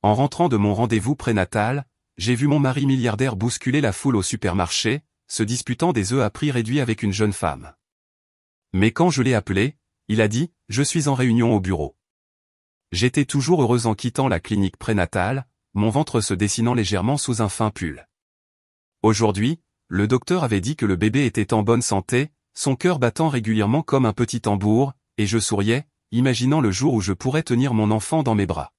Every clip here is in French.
En rentrant de mon rendez-vous prénatal, j'ai vu mon mari milliardaire bousculer la foule au supermarché, se disputant des œufs à prix réduit avec une jeune femme. Mais quand je l'ai appelé, il a dit « Je suis en réunion au bureau ». J'étais toujours heureuse en quittant la clinique prénatale, mon ventre se dessinant légèrement sous un fin pull. Aujourd'hui, le docteur avait dit que le bébé était en bonne santé, son cœur battant régulièrement comme un petit tambour, et je souriais, imaginant le jour où je pourrais tenir mon enfant dans mes bras.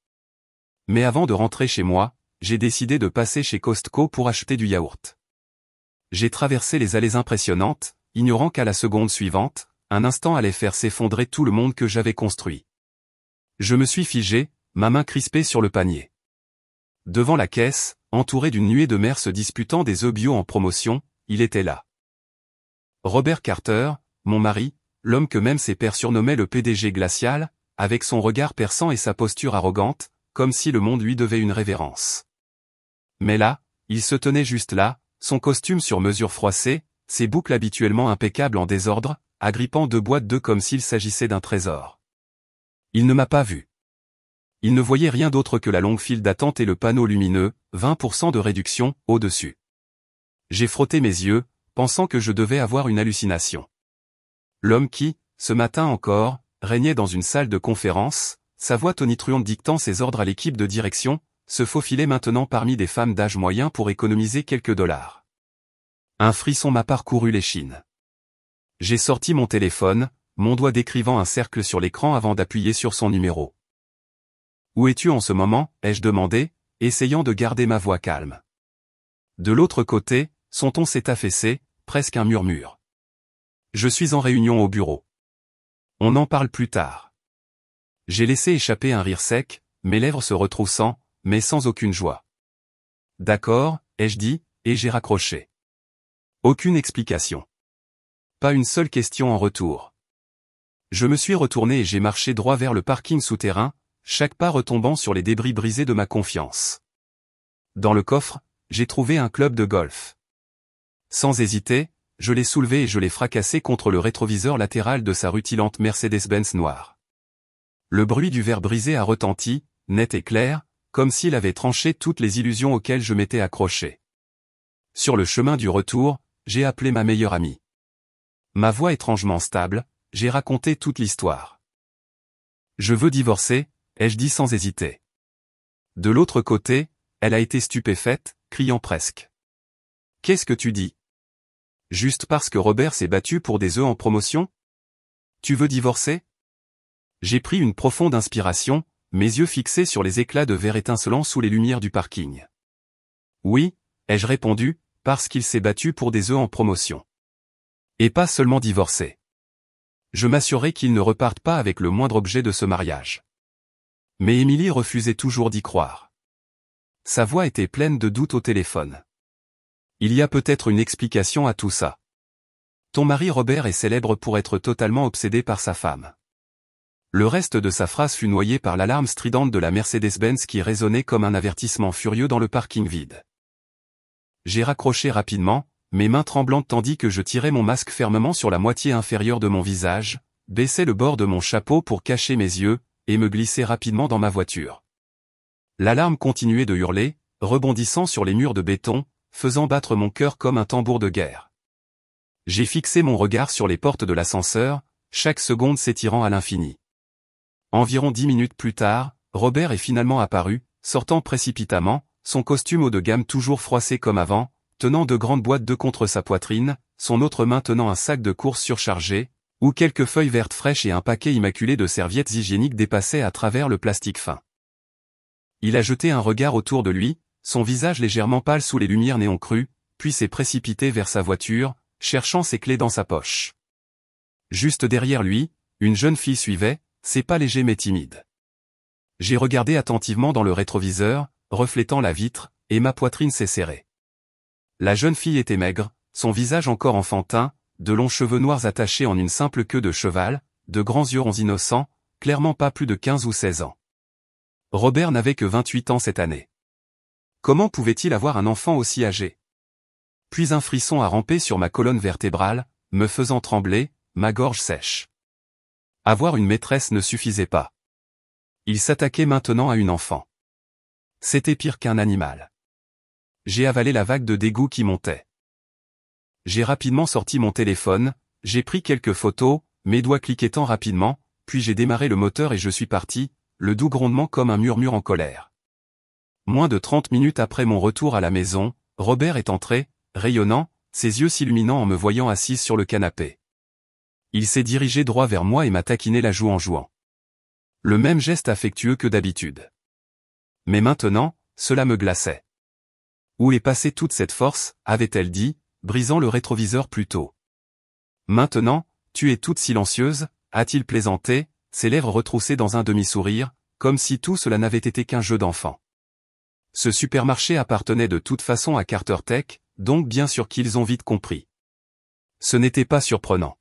Mais avant de rentrer chez moi, j'ai décidé de passer chez Costco pour acheter du yaourt. J'ai traversé les allées impressionnantes, ignorant qu'à la seconde suivante, un instant allait faire s'effondrer tout le monde que j'avais construit. Je me suis figé, ma main crispée sur le panier. Devant la caisse, entouré d'une nuée de mères se disputant des œufs bio en promotion, il était là. Robert Carter, mon mari, l'homme que même ses pairs surnommaient le PDG glacial, avec son regard perçant et sa posture arrogante, comme si le monde lui devait une révérence. Mais là, il se tenait juste là, son costume sur mesure froissé, ses boucles habituellement impeccables en désordre, agrippant deux boîtes d'œufs comme s'il s'agissait d'un trésor. Il ne m'a pas vu. Il ne voyait rien d'autre que la longue file d'attente et le panneau lumineux, 20% de réduction, au-dessus. J'ai frotté mes yeux, pensant que je devais avoir une hallucination. L'homme qui, ce matin encore, régnait dans une salle de conférence, sa voix tonitruante dictant ses ordres à l'équipe de direction, se faufilait maintenant parmi des femmes d'âge moyen pour économiser quelques dollars. Un frisson m'a parcouru l'échine. J'ai sorti mon téléphone, mon doigt décrivant un cercle sur l'écran avant d'appuyer sur son numéro. « Où es-tu en ce moment ?» ai-je demandé, essayant de garder ma voix calme. De l'autre côté, son ton s'est affaissé, presque un murmure. « Je suis en réunion au bureau. On en parle plus tard. » J'ai laissé échapper un rire sec, mes lèvres se retroussant, mais sans aucune joie. « D'accord, » ai-je dit, et j'ai raccroché. Aucune explication. Pas une seule question en retour. Je me suis retourné et j'ai marché droit vers le parking souterrain, chaque pas retombant sur les débris brisés de ma confiance. Dans le coffre, j'ai trouvé un club de golf. Sans hésiter, je l'ai soulevé et je l'ai fracassé contre le rétroviseur latéral de sa rutilante Mercedes-Benz noire. Le bruit du verre brisé a retenti, net et clair, comme s'il avait tranché toutes les illusions auxquelles je m'étais accroché. Sur le chemin du retour, j'ai appelé ma meilleure amie. Ma voix étrangement stable, j'ai raconté toute l'histoire. « Je veux divorcer », ai-je dit sans hésiter. De l'autre côté, elle a été stupéfaite, criant presque. « Qu'est-ce que tu dis ? Juste parce que Robert s'est battu pour des œufs en promotion ? Tu veux divorcer ?» J'ai pris une profonde inspiration, mes yeux fixés sur les éclats de verre étincelants sous les lumières du parking. « Oui, » ai-je répondu, parce qu'il s'est battu pour des œufs en promotion. Et pas seulement divorcer. Je m'assurais qu'il ne reparte pas avec le moindre objet de ce mariage. Mais Émilie refusait toujours d'y croire. Sa voix était pleine de doutes au téléphone. Il y a peut-être une explication à tout ça. Ton mari Robert est célèbre pour être totalement obsédé par sa femme. Le reste de sa phrase fut noyé par l'alarme stridente de la Mercedes-Benz qui résonnait comme un avertissement furieux dans le parking vide. J'ai raccroché rapidement, mes mains tremblantes tandis que je tirais mon masque fermement sur la moitié inférieure de mon visage, baissais le bord de mon chapeau pour cacher mes yeux, et me glissais rapidement dans ma voiture. L'alarme continuait de hurler, rebondissant sur les murs de béton, faisant battre mon cœur comme un tambour de guerre. J'ai fixé mon regard sur les portes de l'ascenseur, chaque seconde s'étirant à l'infini. Environ 10 minutes plus tard, Robert est finalement apparu, sortant précipitamment, son costume haut de gamme toujours froissé comme avant, tenant de grandes boîtes d'œufs contre sa poitrine, son autre main tenant un sac de course surchargé, où quelques feuilles vertes fraîches et un paquet immaculé de serviettes hygiéniques dépassaient à travers le plastique fin. Il a jeté un regard autour de lui, son visage légèrement pâle sous les lumières néon crues, puis s'est précipité vers sa voiture, cherchant ses clés dans sa poche. Juste derrière lui, une jeune fille suivait, ses pas légers mais timides. J'ai regardé attentivement dans le rétroviseur, reflétant la vitre, et ma poitrine s'est serrée. La jeune fille était maigre, son visage encore enfantin, de longs cheveux noirs attachés en une simple queue de cheval, de grands yeux ronds innocents, clairement pas plus de 15 ou 16 ans. Robert n'avait que 28 ans cette année. Comment pouvait-il avoir un enfant aussi âgé ? Puis un frisson a rampé sur ma colonne vertébrale, me faisant trembler, ma gorge sèche. Avoir une maîtresse ne suffisait pas. Il s'attaquait maintenant à une enfant. C'était pire qu'un animal. J'ai avalé la vague de dégoût qui montait. J'ai rapidement sorti mon téléphone, j'ai pris quelques photos, mes doigts cliquettant rapidement, puis j'ai démarré le moteur et je suis parti, le doux grondement comme un murmure en colère. Moins de 30 minutes après mon retour à la maison, Robert est entré, rayonnant, ses yeux s'illuminant en me voyant assise sur le canapé. Il s'est dirigé droit vers moi et m'a taquiné la joue en jouant. Le même geste affectueux que d'habitude. Mais maintenant, cela me glaçait. Où est passée toute cette force, avait-elle dit, brisant le rétroviseur plus tôt. Maintenant, tu es toute silencieuse, a-t-il plaisanté, ses lèvres retroussées dans un demi-sourire, comme si tout cela n'avait été qu'un jeu d'enfant. Ce supermarché appartenait de toute façon à Carter Tech, donc bien sûr qu'ils ont vite compris. Ce n'était pas surprenant.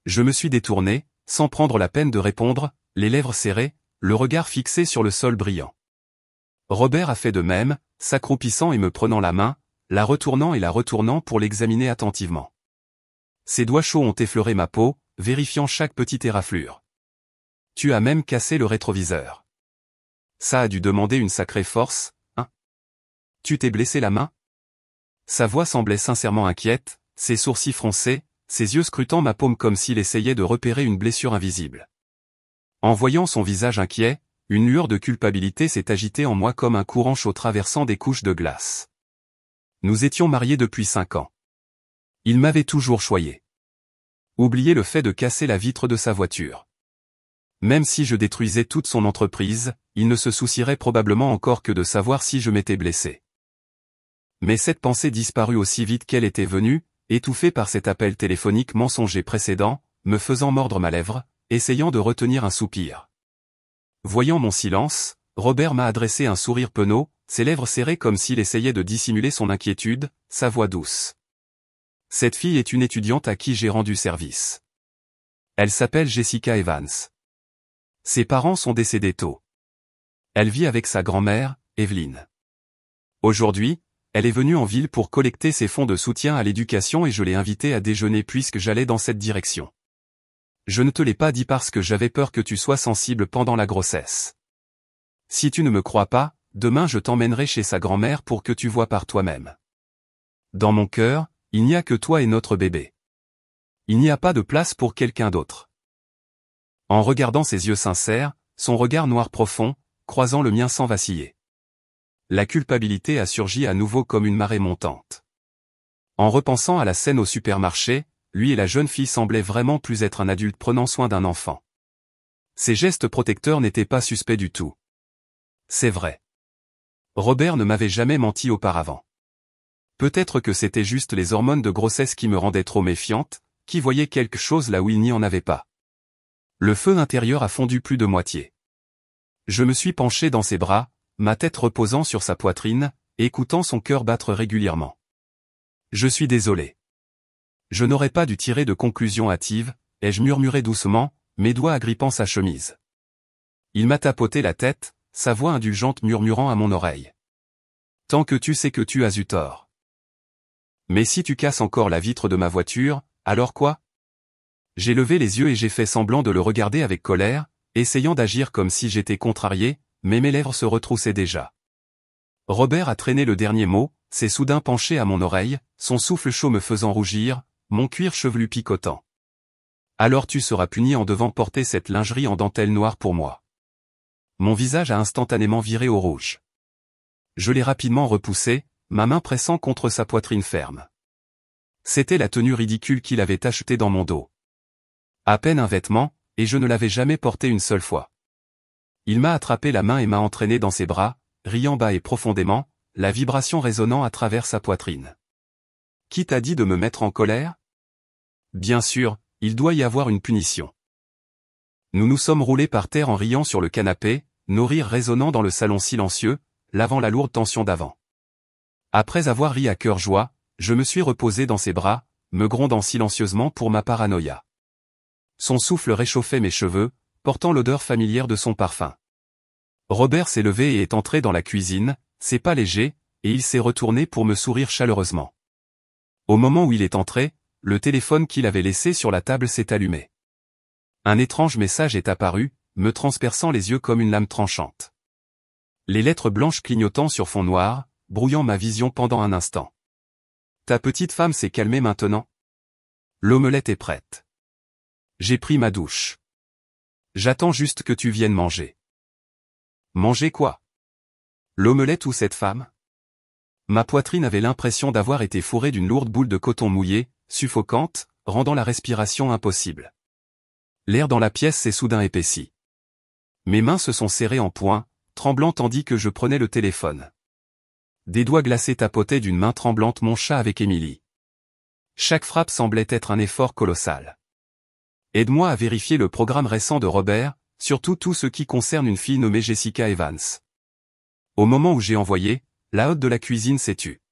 Je me suis détourné, sans prendre la peine de répondre, les lèvres serrées, le regard fixé sur le sol brillant. Robert a fait de même, s'accroupissant et me prenant la main, la retournant et la retournant pour l'examiner attentivement. Ses doigts chauds ont effleuré ma peau, vérifiant chaque petite éraflure. Tu as même cassé le rétroviseur. Ça a dû demander une sacrée force, hein? Tu t'es blessé la main? Sa voix semblait sincèrement inquiète, ses sourcils froncés, ses yeux scrutant ma paume comme s'il essayait de repérer une blessure invisible. En voyant son visage inquiet, une lueur de culpabilité s'est agitée en moi comme un courant chaud traversant des couches de glace. Nous étions mariés depuis 5 ans. Il m'avait toujours choyé. Oubliez le fait de casser la vitre de sa voiture. Même si je détruisais toute son entreprise, il ne se soucierait probablement encore que de savoir si je m'étais blessé. Mais cette pensée disparut aussi vite qu'elle était venue, étouffée par cet appel téléphonique mensonger précédent, me faisant mordre ma lèvre, essayant de retenir un soupir. Voyant mon silence, Robert m'a adressé un sourire penaud, ses lèvres serrées comme s'il essayait de dissimuler son inquiétude, sa voix douce. Cette fille est une étudiante à qui j'ai rendu service. Elle s'appelle Jessica Evans. Ses parents sont décédés tôt. Elle vit avec sa grand-mère, Evelyn. Aujourd'hui, elle est venue en ville pour collecter ses fonds de soutien à l'éducation et je l'ai invitée à déjeuner puisque j'allais dans cette direction. Je ne te l'ai pas dit parce que j'avais peur que tu sois sensible pendant la grossesse. Si tu ne me crois pas, demain je t'emmènerai chez sa grand-mère pour que tu vois par toi-même. Dans mon cœur, il n'y a que toi et notre bébé. Il n'y a pas de place pour quelqu'un d'autre. En regardant ses yeux sincères, son regard noir profond, croisant le mien sans vaciller. La culpabilité a surgi à nouveau comme une marée montante. En repensant à la scène au supermarché, lui et la jeune fille semblaient vraiment plus être un adulte prenant soin d'un enfant. Ses gestes protecteurs n'étaient pas suspects du tout. C'est vrai. Robert ne m'avait jamais menti auparavant. Peut-être que c'était juste les hormones de grossesse qui me rendaient trop méfiante, qui voyaient quelque chose là où il n'y en avait pas. Le feu intérieur a fondu plus de moitié. Je me suis penché dans ses bras, ma tête reposant sur sa poitrine, écoutant son cœur battre régulièrement. Je suis désolé. Je n'aurais pas dû tirer de conclusion hâtive, ai-je murmuré doucement, mes doigts agrippant sa chemise. Il m'a tapoté la tête, sa voix indulgente murmurant à mon oreille. Tant que tu sais que tu as eu tort. Mais si tu casses encore la vitre de ma voiture, alors quoi? J'ai levé les yeux et j'ai fait semblant de le regarder avec colère, essayant d'agir comme si j'étais contrarié, mais mes lèvres se retroussaient déjà. Robert a traîné le dernier mot, s'est soudain penché à mon oreille, son souffle chaud me faisant rougir, mon cuir chevelu picotant. Alors tu seras puni en devant porter cette lingerie en dentelle noire pour moi. Mon visage a instantanément viré au rouge. Je l'ai rapidement repoussé, ma main pressant contre sa poitrine ferme. C'était la tenue ridicule qu'il avait achetée dans mon dos. À peine un vêtement, et je ne l'avais jamais porté une seule fois. Il m'a attrapé la main et m'a entraîné dans ses bras, riant bas et profondément, la vibration résonnant à travers sa poitrine. Qui t'a dit de me mettre en colère? Bien sûr, il doit y avoir une punition. Nous nous sommes roulés par terre en riant sur le canapé, nos rires résonnant dans le salon silencieux, lavant la lourde tension d'avant. Après avoir ri à cœur joie, je me suis reposé dans ses bras, me grondant silencieusement pour ma paranoïa. Son souffle réchauffait mes cheveux, portant l'odeur familière de son parfum. Robert s'est levé et est entré dans la cuisine, ses pas légers, et il s'est retourné pour me sourire chaleureusement. Au moment où il est entré, le téléphone qu'il avait laissé sur la table s'est allumé. Un étrange message est apparu, me transperçant les yeux comme une lame tranchante. Les lettres blanches clignotant sur fond noir, brouillant ma vision pendant un instant. Ta petite femme s'est calmée maintenant? L'omelette est prête. J'ai pris ma douche. J'attends juste que tu viennes manger. Manger quoi? L'omelette ou cette femme? Ma poitrine avait l'impression d'avoir été fourrée d'une lourde boule de coton mouillé, suffocante, rendant la respiration impossible. L'air dans la pièce s'est soudain épaissi. Mes mains se sont serrées en poing, tremblant tandis que je prenais le téléphone. Des doigts glacés tapotaient d'une main tremblante mon chat avec Émilie. Chaque frappe semblait être un effort colossal. Aide-moi à vérifier le programme récent de Robert, surtout tout ce qui concerne une fille nommée Jessica Evans. Au moment où j'ai envoyé, la hôte de la cuisine s'est tue.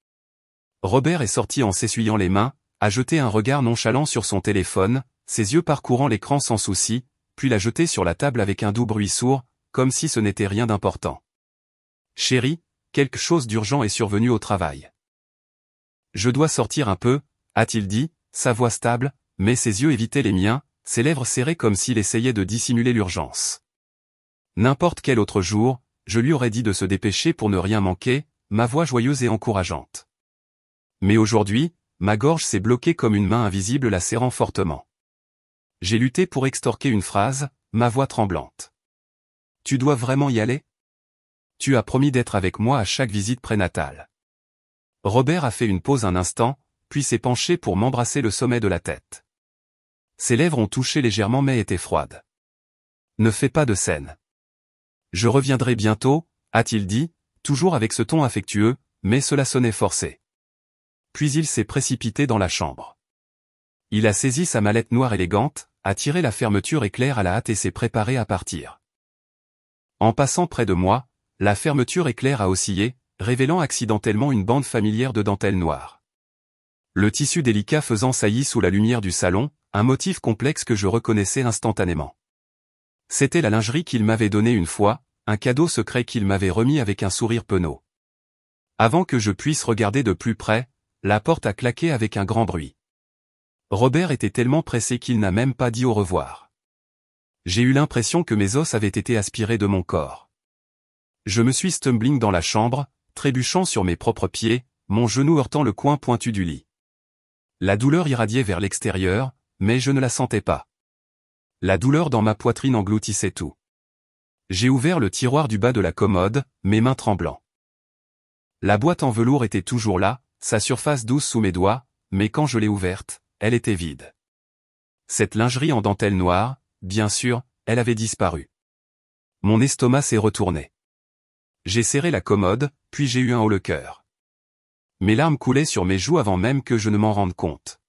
Robert est sorti en s'essuyant les mains, a jeté un regard nonchalant sur son téléphone, ses yeux parcourant l'écran sans souci, puis l'a jeté sur la table avec un doux bruit sourd, comme si ce n'était rien d'important. Chérie, quelque chose d'urgent est survenu au travail. Je dois sortir un peu, a-t-il dit, sa voix stable, mais ses yeux évitaient les miens, ses lèvres serrées comme s'il essayait de dissimuler l'urgence. N'importe quel autre jour, je lui aurais dit de se dépêcher pour ne rien manquer, ma voix joyeuse et encourageante. Mais aujourd'hui, ma gorge s'est bloquée comme une main invisible la serrant fortement. J'ai lutté pour extorquer une phrase, ma voix tremblante. Tu dois vraiment y aller? Tu as promis d'être avec moi à chaque visite prénatale. Robert a fait une pause un instant, puis s'est penché pour m'embrasser le sommet de la tête. Ses lèvres ont touché légèrement mais étaient froides. Ne fais pas de scène. Je reviendrai bientôt, a-t-il dit, toujours avec ce ton affectueux, mais cela sonnait forcé. Puis il s'est précipité dans la chambre. Il a saisi sa mallette noire élégante, a tiré la fermeture éclair à la hâte et s'est préparé à partir. En passant près de moi, la fermeture éclair a oscillé, révélant accidentellement une bande familière de dentelle noire. Le tissu délicat faisant saillie sous la lumière du salon, un motif complexe que je reconnaissais instantanément. C'était la lingerie qu'il m'avait donnée une fois, un cadeau secret qu'il m'avait remis avec un sourire penaud. Avant que je puisse regarder de plus près, la porte a claqué avec un grand bruit. Robert était tellement pressé qu'il n'a même pas dit au revoir. J'ai eu l'impression que mes os avaient été aspirés de mon corps. Je me suis stumbling dans la chambre, trébuchant sur mes propres pieds, mon genou heurtant le coin pointu du lit. La douleur irradiait vers l'extérieur, mais je ne la sentais pas. La douleur dans ma poitrine engloutissait tout. J'ai ouvert le tiroir du bas de la commode, mes mains tremblant. La boîte en velours était toujours là, sa surface douce sous mes doigts, mais quand je l'ai ouverte, elle était vide. Cette lingerie en dentelle noire, bien sûr, elle avait disparu. Mon estomac s'est retourné. J'ai serré la commode, puis j'ai eu un haut-le-cœur. Mes larmes coulaient sur mes joues avant même que je ne m'en rende compte.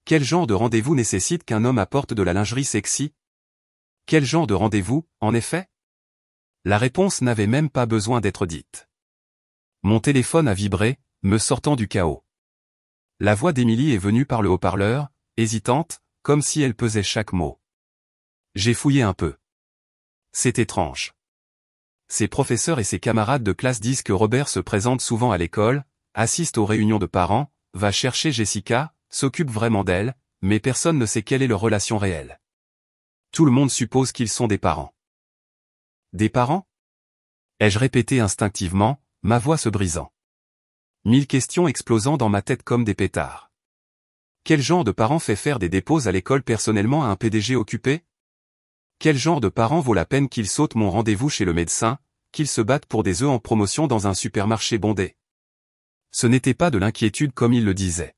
Quel genre de rendez-vous nécessite qu'un homme apporte de la lingerie sexy? Quel genre de rendez-vous, en effet? La réponse n'avait même pas besoin d'être dite. Mon téléphone a vibré, me sortant du chaos. La voix d'Émilie est venue par le haut-parleur, hésitante, comme si elle pesait chaque mot. J'ai fouillé un peu. C'est étrange. Ses professeurs et ses camarades de classe disent que Robert se présente souvent à l'école, assiste aux réunions de parents, va chercher Jessica, s'occupe vraiment d'elle, mais personne ne sait quelle est leur relation réelle. Tout le monde suppose qu'ils sont des parents. Des parents? Ai-je répété instinctivement, ma voix se brisant. 1000 questions explosant dans ma tête comme des pétards. Quel genre de parent fait faire des dépôts à l'école personnellement à un PDG occupé? Quel genre de parent vaut la peine qu'il saute mon rendez-vous chez le médecin, qu'il se batte pour des œufs en promotion dans un supermarché bondé? Ce n'était pas de l'inquiétude comme il le disait.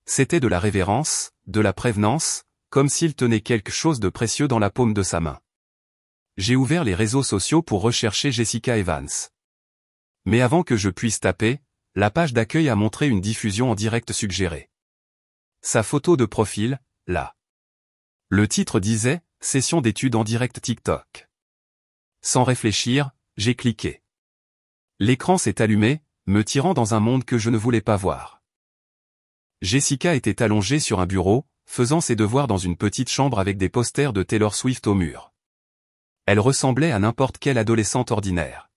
C'était de la révérence, de la prévenance, comme s'il tenait quelque chose de précieux dans la paume de sa main. J'ai ouvert les réseaux sociaux pour rechercher Jessica Evans. Mais avant que je puisse taper, la page d'accueil a montré une diffusion en direct suggérée. Sa photo de profil, là. Le titre disait « Session d'études en direct TikTok ». Sans réfléchir, j'ai cliqué. L'écran s'est allumé, me tirant dans un monde que je ne voulais pas voir. Jessica était allongée sur un bureau, faisant ses devoirs dans une petite chambre avec des posters de Taylor Swift au mur. Elle ressemblait à n'importe quelle adolescente ordinaire.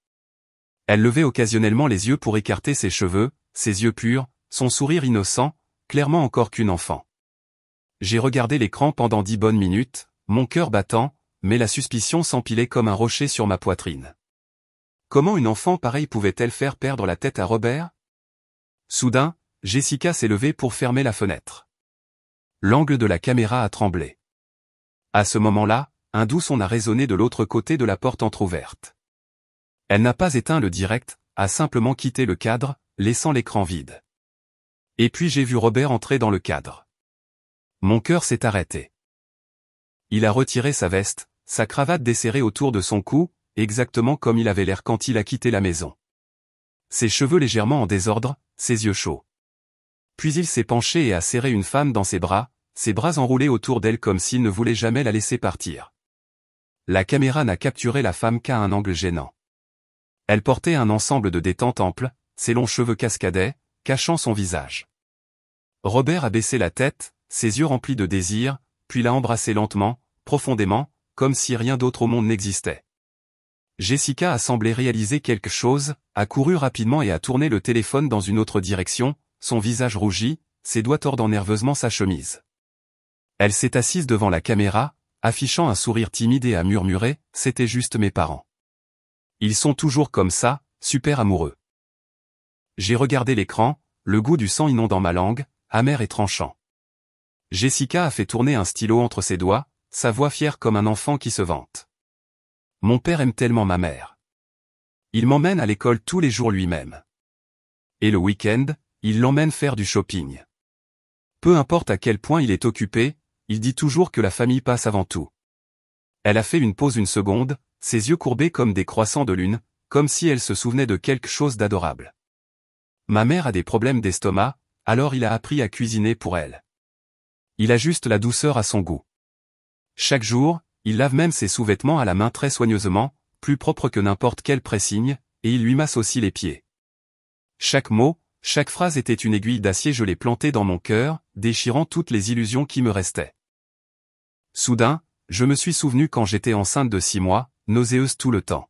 Elle levait occasionnellement les yeux pour écarter ses cheveux, ses yeux purs, son sourire innocent, clairement encore qu'une enfant. J'ai regardé l'écran pendant 10 bonnes minutes, mon cœur battant, mais la suspicion s'empilait comme un rocher sur ma poitrine. Comment une enfant pareille pouvait-elle faire perdre la tête à Robert? Soudain, Jessica s'est levée pour fermer la fenêtre. L'angle de la caméra a tremblé. À ce moment-là, un doux son a résonné de l'autre côté de la porte entr'ouverte. Elle n'a pas éteint le direct, a simplement quitté le cadre, laissant l'écran vide. Et puis j'ai vu Robert entrer dans le cadre. Mon cœur s'est arrêté. Il a retiré sa veste, sa cravate desserrée autour de son cou, exactement comme il avait l'air quand il a quitté la maison. Ses cheveux légèrement en désordre, ses yeux chauds. Puis il s'est penché et a serré une femme dans ses bras enroulés autour d'elle comme s'il ne voulait jamais la laisser partir. La caméra n'a capturé la femme qu'à un angle gênant. Elle portait un ensemble de détente ample, ses longs cheveux cascadaient, cachant son visage. Robert a baissé la tête, ses yeux remplis de désir, puis l'a embrassée lentement, profondément, comme si rien d'autre au monde n'existait. Jessica a semblé réaliser quelque chose, a couru rapidement et a tourné le téléphone dans une autre direction, son visage rougi, ses doigts tordant nerveusement sa chemise. Elle s'est assise devant la caméra, affichant un sourire timide et a murmuré, « C'était juste mes parents. Ils sont toujours comme ça, super amoureux. » J'ai regardé l'écran, le goût du sang inondant ma langue, amer et tranchant. Jessica a fait tourner un stylo entre ses doigts, sa voix fière comme un enfant qui se vante. « Mon père aime tellement ma mère. Il m'emmène à l'école tous les jours lui-même. Et le week-end, il l'emmène faire du shopping. Peu importe à quel point il est occupé, il dit toujours que la famille passe avant tout. » Elle a fait une pause une seconde, ses yeux courbés comme des croissants de lune, comme si elle se souvenait de quelque chose d'adorable. « Ma mère a des problèmes d'estomac, alors il a appris à cuisiner pour elle. Il ajuste la douceur à son goût. Chaque jour, il lave même ses sous-vêtements à la main très soigneusement, plus propre que n'importe quel pressing, et il lui masse aussi les pieds. » Chaque mot, chaque phrase était une aiguille d'acier gelée plantée dans mon cœur, déchirant toutes les illusions qui me restaient. Soudain, je me suis souvenu quand j'étais enceinte de 6 mois, nauséeuse tout le temps.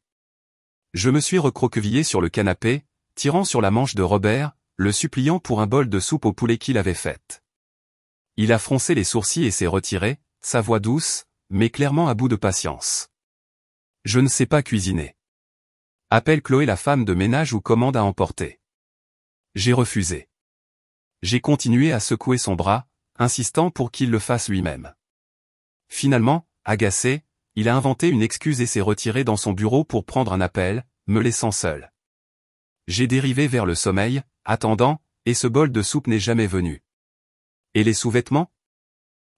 Je me suis recroquevillé sur le canapé, tirant sur la manche de Robert, le suppliant pour un bol de soupe au poulet qu'il avait faite. Il a froncé les sourcils et s'est retiré, sa voix douce, mais clairement à bout de patience. « Je ne sais pas cuisiner. Appelle Chloé la femme de ménage ou commande à emporter. » J'ai refusé. J'ai continué à secouer son bras, insistant pour qu'il le fasse lui-même. Finalement, agacé, il a inventé une excuse et s'est retiré dans son bureau pour prendre un appel, me laissant seul. J'ai dérivé vers le sommeil, attendant, et ce bol de soupe n'est jamais venu. Et les sous-vêtements?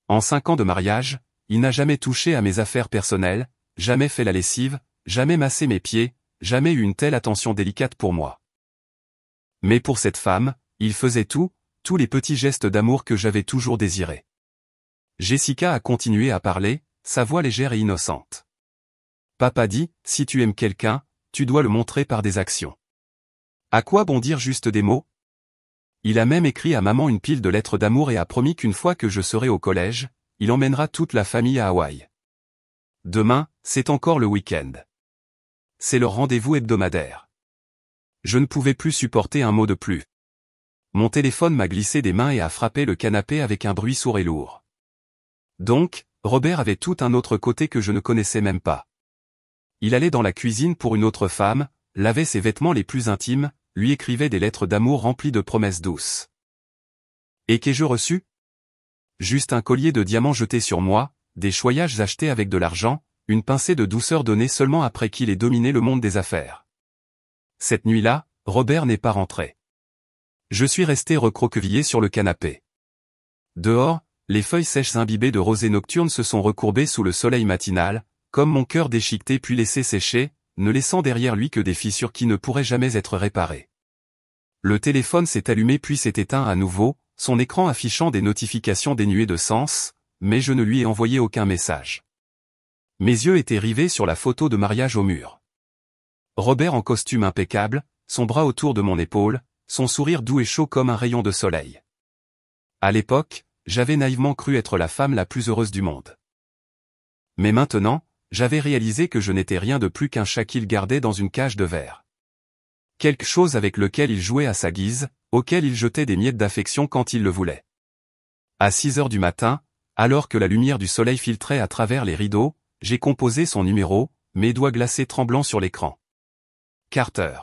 En 5 ans de mariage, il n'a jamais touché à mes affaires personnelles, jamais fait la lessive, jamais massé mes pieds, jamais eu une telle attention délicate pour moi. Mais pour cette femme, il faisait tout, tous les petits gestes d'amour que j'avais toujours désirés. Jessica a continué à parler, sa voix légère et innocente. Papa dit, si tu aimes quelqu'un, tu dois le montrer par des actions. À quoi bon dire juste des mots? Il a même écrit à maman une pile de lettres d'amour et a promis qu'une fois que je serai au collège, il emmènera toute la famille à Hawaï. Demain, c'est encore le week-end. C'est le rendez-vous hebdomadaire. Je ne pouvais plus supporter un mot de plus. Mon téléphone m'a glissé des mains et a frappé le canapé avec un bruit sourd et lourd. Donc, Robert avait tout un autre côté que je ne connaissais même pas. Il allait dans la cuisine pour une autre femme, lavait ses vêtements les plus intimes, lui écrivait des lettres d'amour remplies de promesses douces. Et qu'ai-je reçu? Juste un collier de diamants jeté sur moi, des choyages achetés avec de l'argent, une pincée de douceur donnée seulement après qu'il ait dominé le monde des affaires. Cette nuit-là, Robert n'est pas rentré. Je suis resté recroquevillé sur le canapé. Dehors, les feuilles sèches imbibées de rosée nocturne se sont recourbées sous le soleil matinal, comme mon cœur déchiqueté puis laissé sécher, ne laissant derrière lui que des fissures qui ne pourraient jamais être réparées. Le téléphone s'est allumé puis s'est éteint à nouveau, son écran affichant des notifications dénuées de sens, mais je ne lui ai envoyé aucun message. Mes yeux étaient rivés sur la photo de mariage au mur. Robert en costume impeccable, son bras autour de mon épaule, son sourire doux et chaud comme un rayon de soleil. À l'époque, j'avais naïvement cru être la femme la plus heureuse du monde. Mais maintenant, j'avais réalisé que je n'étais rien de plus qu'un chat qu'il gardait dans une cage de verre. Quelque chose avec lequel il jouait à sa guise, auquel il jetait des miettes d'affection quand il le voulait. À 6 heures du matin, alors que la lumière du soleil filtrait à travers les rideaux, j'ai composé son numéro, mes doigts glacés tremblants sur l'écran. Carter.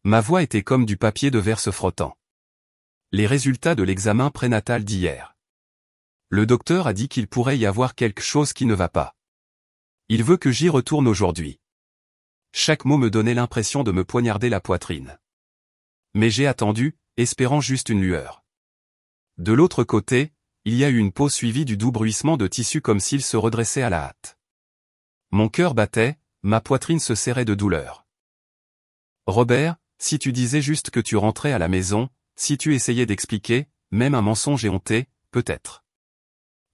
Ma voix était comme du papier de verre se frottant. Les résultats de l'examen prénatal d'hier. Le docteur a dit qu'il pourrait y avoir quelque chose qui ne va pas. Il veut que j'y retourne aujourd'hui. Chaque mot me donnait l'impression de me poignarder la poitrine. Mais j'ai attendu, espérant juste une lueur. De l'autre côté, il y a eu une pause suivie du doux bruissement de tissu comme s'il se redressait à la hâte. Mon cœur battait, ma poitrine se serrait de douleur. Robert, si tu disais juste que tu rentrais à la maison, si tu essayais d'expliquer, même un mensonge éhonté, peut-être.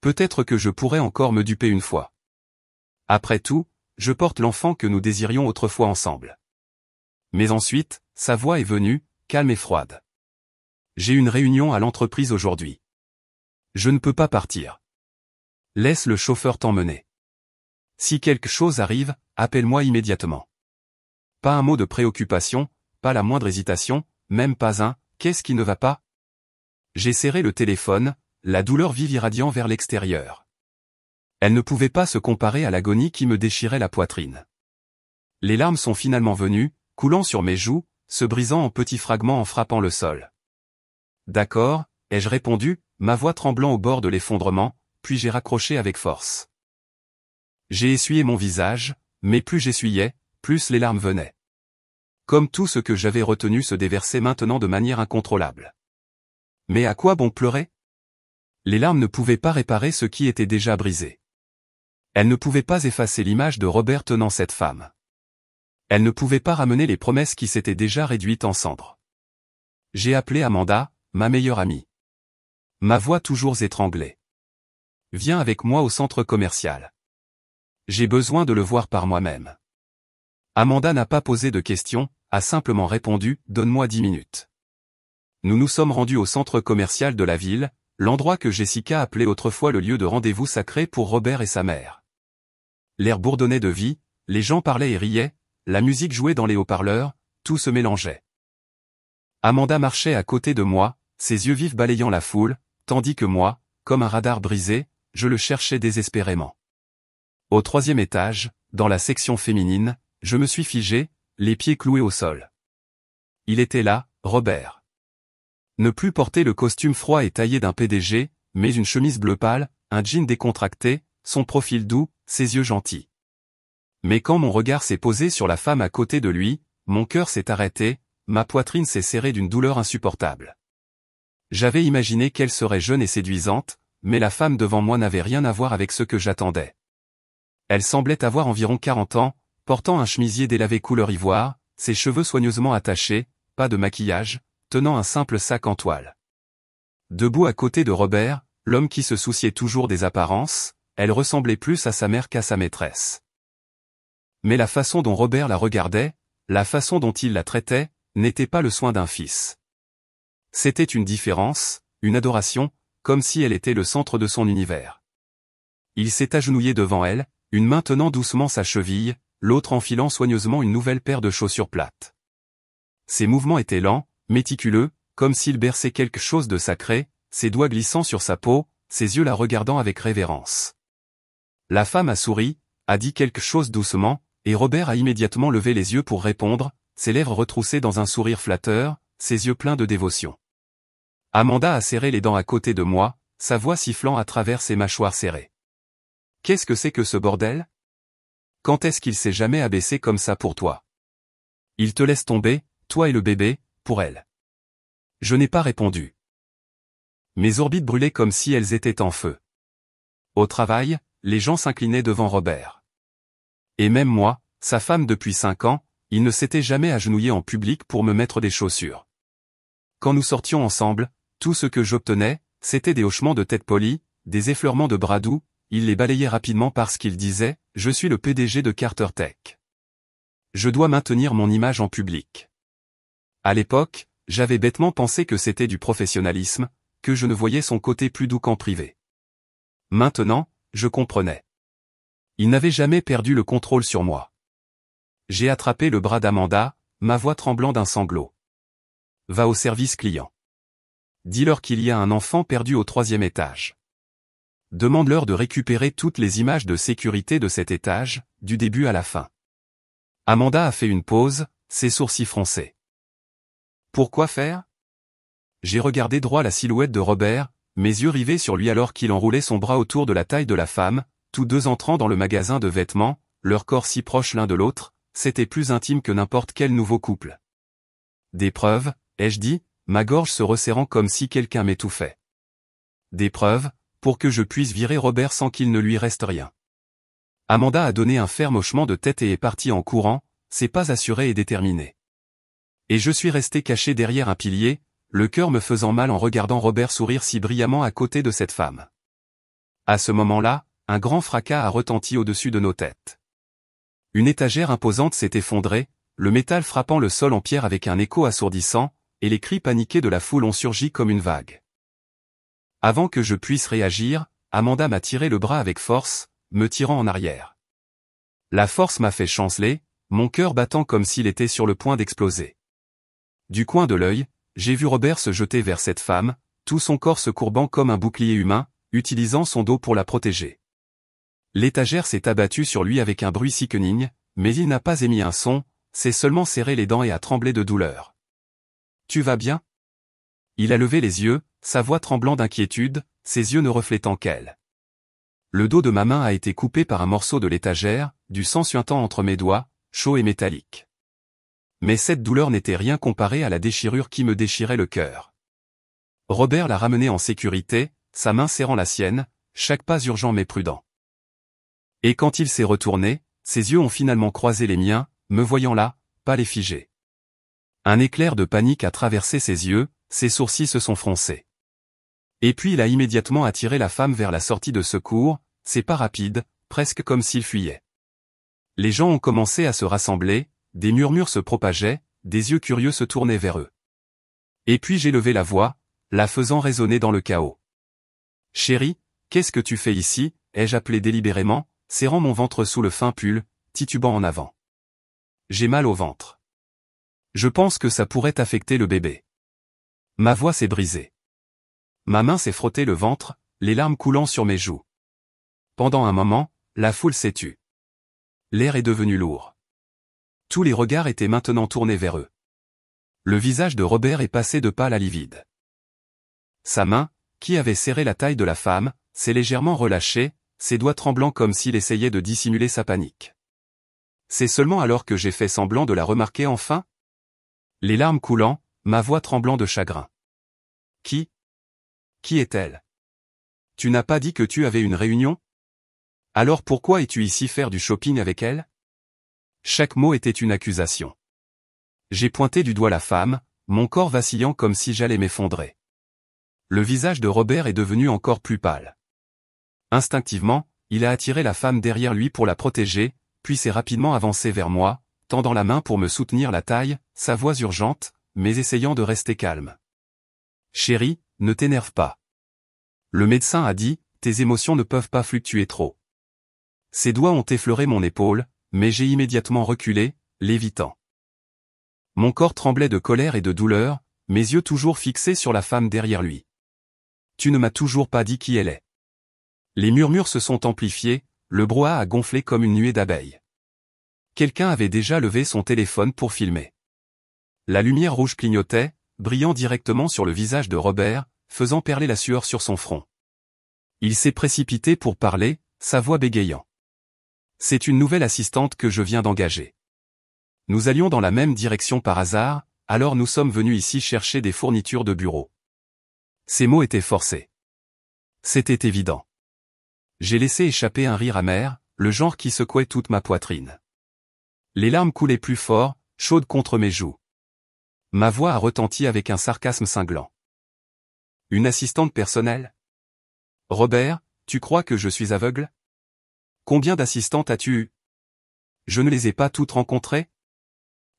Peut-être que je pourrais encore me duper une fois. Après tout, je porte l'enfant que nous désirions autrefois ensemble. Mais ensuite, sa voix est venue, calme et froide. J'ai une réunion à l'entreprise aujourd'hui. Je ne peux pas partir. Laisse le chauffeur t'emmener. Si quelque chose arrive, appelle-moi immédiatement. Pas un mot de préoccupation, pas la moindre hésitation, même pas un « qu'est-ce qui ne va pas ?» J'ai serré le téléphone, la douleur vive irradiant vers l'extérieur. Elle ne pouvait pas se comparer à l'agonie qui me déchirait la poitrine. Les larmes sont finalement venues, coulant sur mes joues, se brisant en petits fragments en frappant le sol. D'accord, ai-je répondu, ma voix tremblant au bord de l'effondrement, puis j'ai raccroché avec force. J'ai essuyé mon visage, mais plus j'essuyais, plus les larmes venaient. Comme tout ce que j'avais retenu se déversait maintenant de manière incontrôlable. Mais à quoi bon pleurer? Les larmes ne pouvaient pas réparer ce qui était déjà brisé. Elles ne pouvaient pas effacer l'image de Robert tenant cette femme. Elles ne pouvaient pas ramener les promesses qui s'étaient déjà réduites en cendres. J'ai appelé Amanda, ma meilleure amie. Ma voix toujours étranglée. Viens avec moi au centre commercial. J'ai besoin de le voir par moi-même. Amanda n'a pas posé de questions, a simplement répondu « Donne-moi 10 minutes ». Nous nous sommes rendus au centre commercial de la ville, l'endroit que Jessica appelait autrefois le lieu de rendez-vous sacré pour Robert et sa mère. L'air bourdonnait de vie, les gens parlaient et riaient, la musique jouait dans les haut-parleurs, tout se mélangeait. Amanda marchait à côté de moi, ses yeux vifs balayant la foule, tandis que moi, comme un radar brisé, je le cherchais désespérément. Au 3e étage, dans la section féminine, je me suis figé, les pieds cloués au sol. Il était là, Robert. Ne plus porter le costume froid et taillé d'un PDG, mais une chemise bleu pâle, un jean décontracté, son profil doux, ses yeux gentils. Mais quand mon regard s'est posé sur la femme à côté de lui, mon cœur s'est arrêté, ma poitrine s'est serrée d'une douleur insupportable. J'avais imaginé qu'elle serait jeune et séduisante, mais la femme devant moi n'avait rien à voir avec ce que j'attendais. Elle semblait avoir environ 40 ans, portant un chemisier délavé couleur ivoire, ses cheveux soigneusement attachés, pas de maquillage, tenant un simple sac en toile. Debout à côté de Robert, l'homme qui se souciait toujours des apparences, elle ressemblait plus à sa mère qu'à sa maîtresse. Mais la façon dont Robert la regardait, la façon dont il la traitait, n'était pas le soin d'un fils. C'était une différence, une adoration, comme si elle était le centre de son univers. Il s'est agenouillé devant elle, une main tenant doucement sa cheville, l'autre enfilant soigneusement une nouvelle paire de chaussures plates. Ses mouvements étaient lents, méticuleux, comme s'il berçait quelque chose de sacré, ses doigts glissant sur sa peau, ses yeux la regardant avec révérence. La femme a souri, a dit quelque chose doucement, et Robert a immédiatement levé les yeux pour répondre, ses lèvres retroussées dans un sourire flatteur, ses yeux pleins de dévotion. Amanda a serré les dents à côté de moi, sa voix sifflant à travers ses mâchoires serrées. Qu'est-ce que c'est que ce bordel? Quand est-ce qu'il s'est jamais abaissé comme ça pour toi? Il te laisse tomber, toi et le bébé, pour elle. Je n'ai pas répondu. Mes orbites brûlaient comme si elles étaient en feu. Au travail, les gens s'inclinaient devant Robert. Et même moi, sa femme depuis 5 ans, il ne s'était jamais agenouillé en public pour me mettre des chaussures. Quand nous sortions ensemble, tout ce que j'obtenais, c'était des hochements de tête polis, des effleurements de bras doux, il les balayait rapidement parce qu'il disait « Je suis le PDG de Carter Tech. Je dois maintenir mon image en public. » À l'époque, j'avais bêtement pensé que c'était du professionnalisme, que je ne voyais son côté plus doux qu'en privé. Maintenant, je comprenais. Il n'avait jamais perdu le contrôle sur moi. J'ai attrapé le bras d'Amanda, ma voix tremblant d'un sanglot. Va au service client. Dis-leur qu'il y a un enfant perdu au 3e étage. Demande-leur de récupérer toutes les images de sécurité de cet étage, du début à la fin. Amanda a fait une pause, ses sourcils froncés. Pourquoi faire? J'ai regardé droit la silhouette de Robert, mes yeux rivés sur lui alors qu'il enroulait son bras autour de la taille de la femme, tous deux entrant dans le magasin de vêtements, leurs corps si proches l'un de l'autre, c'était plus intime que n'importe quel nouveau couple. Des preuves, ai-je dit, ma gorge se resserrant comme si quelqu'un m'étouffait. Des preuves, pour que je puisse virer Robert sans qu'il ne lui reste rien. Amanda a donné un ferme hochement de tête et est partie en courant, ses pas assurés et déterminés. Et je suis resté caché derrière un pilier, le cœur me faisant mal en regardant Robert sourire si brillamment à côté de cette femme. À ce moment-là, un grand fracas a retenti au-dessus de nos têtes. Une étagère imposante s'est effondrée, le métal frappant le sol en pierre avec un écho assourdissant, et les cris paniqués de la foule ont surgi comme une vague. Avant que je puisse réagir, Amanda m'a tiré le bras avec force, me tirant en arrière. La force m'a fait chanceler, mon cœur battant comme s'il était sur le point d'exploser. Du coin de l'œil, j'ai vu Robert se jeter vers cette femme, tout son corps se courbant comme un bouclier humain, utilisant son dos pour la protéger. L'étagère s'est abattue sur lui avec un bruit si quenigne, mais il n'a pas émis un son, s'est seulement serré les dents et a tremblé de douleur. « Tu vas bien ?» Il a levé les yeux, sa voix tremblant d'inquiétude, ses yeux ne reflétant qu'elle. Le dos de ma main a été coupé par un morceau de l'étagère, du sang suintant entre mes doigts, chaud et métallique. Mais cette douleur n'était rien comparée à la déchirure qui me déchirait le cœur. Robert l'a ramené en sécurité, sa main serrant la sienne, chaque pas urgent mais prudent. Et quand il s'est retourné, ses yeux ont finalement croisé les miens, me voyant là, pas les figés. Un éclair de panique a traversé ses yeux, ses sourcils se sont froncés. Et puis il a immédiatement attiré la femme vers la sortie de secours, ses pas rapides, presque comme s'il fuyait. Les gens ont commencé à se rassembler, des murmures se propageaient, des yeux curieux se tournaient vers eux. Et puis j'ai levé la voix, la faisant résonner dans le chaos. « Chérie, qu'est-ce que tu fais ici ?» ai-je appelé délibérément, serrant mon ventre sous le fin pull, titubant en avant. J'ai mal au ventre. Je pense que ça pourrait affecter le bébé. Ma voix s'est brisée. Ma main s'est frottée le ventre, les larmes coulant sur mes joues. Pendant un moment, la foule s'est tue. L'air est devenu lourd. Tous les regards étaient maintenant tournés vers eux. Le visage de Robert est passé de pâle à livide. Sa main, qui avait serré la taille de la femme, s'est légèrement relâchée, ses doigts tremblants comme s'il essayait de dissimuler sa panique. C'est seulement alors que j'ai fait semblant de la remarquer enfin? Les larmes coulant, ma voix tremblant de chagrin. Qui est-elle? Tu n'as pas dit que tu avais une réunion? Alors pourquoi es-tu ici faire du shopping avec elle? Chaque mot était une accusation. J'ai pointé du doigt la femme, mon corps vacillant comme si j'allais m'effondrer. Le visage de Robert est devenu encore plus pâle. Instinctivement, il a attiré la femme derrière lui pour la protéger, puis s'est rapidement avancé vers moi, tendant la main pour me soutenir la taille, sa voix urgente, mais essayant de rester calme. « Chérie, ne t'énerve pas. Le médecin a dit, tes émotions ne peuvent pas fluctuer trop. » Ses doigts ont effleuré mon épaule, mais j'ai immédiatement reculé, l'évitant. Mon corps tremblait de colère et de douleur, mes yeux toujours fixés sur la femme derrière lui. « Tu ne m'as toujours pas dit qui elle est. » Les murmures se sont amplifiés, le brouhaha a gonflé comme une nuée d'abeilles. Quelqu'un avait déjà levé son téléphone pour filmer. La lumière rouge clignotait, brillant directement sur le visage de Robert, faisant perler la sueur sur son front. Il s'est précipité pour parler, sa voix bégayant. C'est une nouvelle assistante que je viens d'engager. Nous allions dans la même direction par hasard, alors nous sommes venus ici chercher des fournitures de bureau. Ces mots étaient forcés. C'était évident. J'ai laissé échapper un rire amer, le genre qui secouait toute ma poitrine. Les larmes coulaient plus fort, chaudes contre mes joues. Ma voix a retenti avec un sarcasme cinglant. Une assistante personnelle? Robert, tu crois que je suis aveugle? Combien d'assistantes as-tu eu? Je ne les ai pas toutes rencontrées?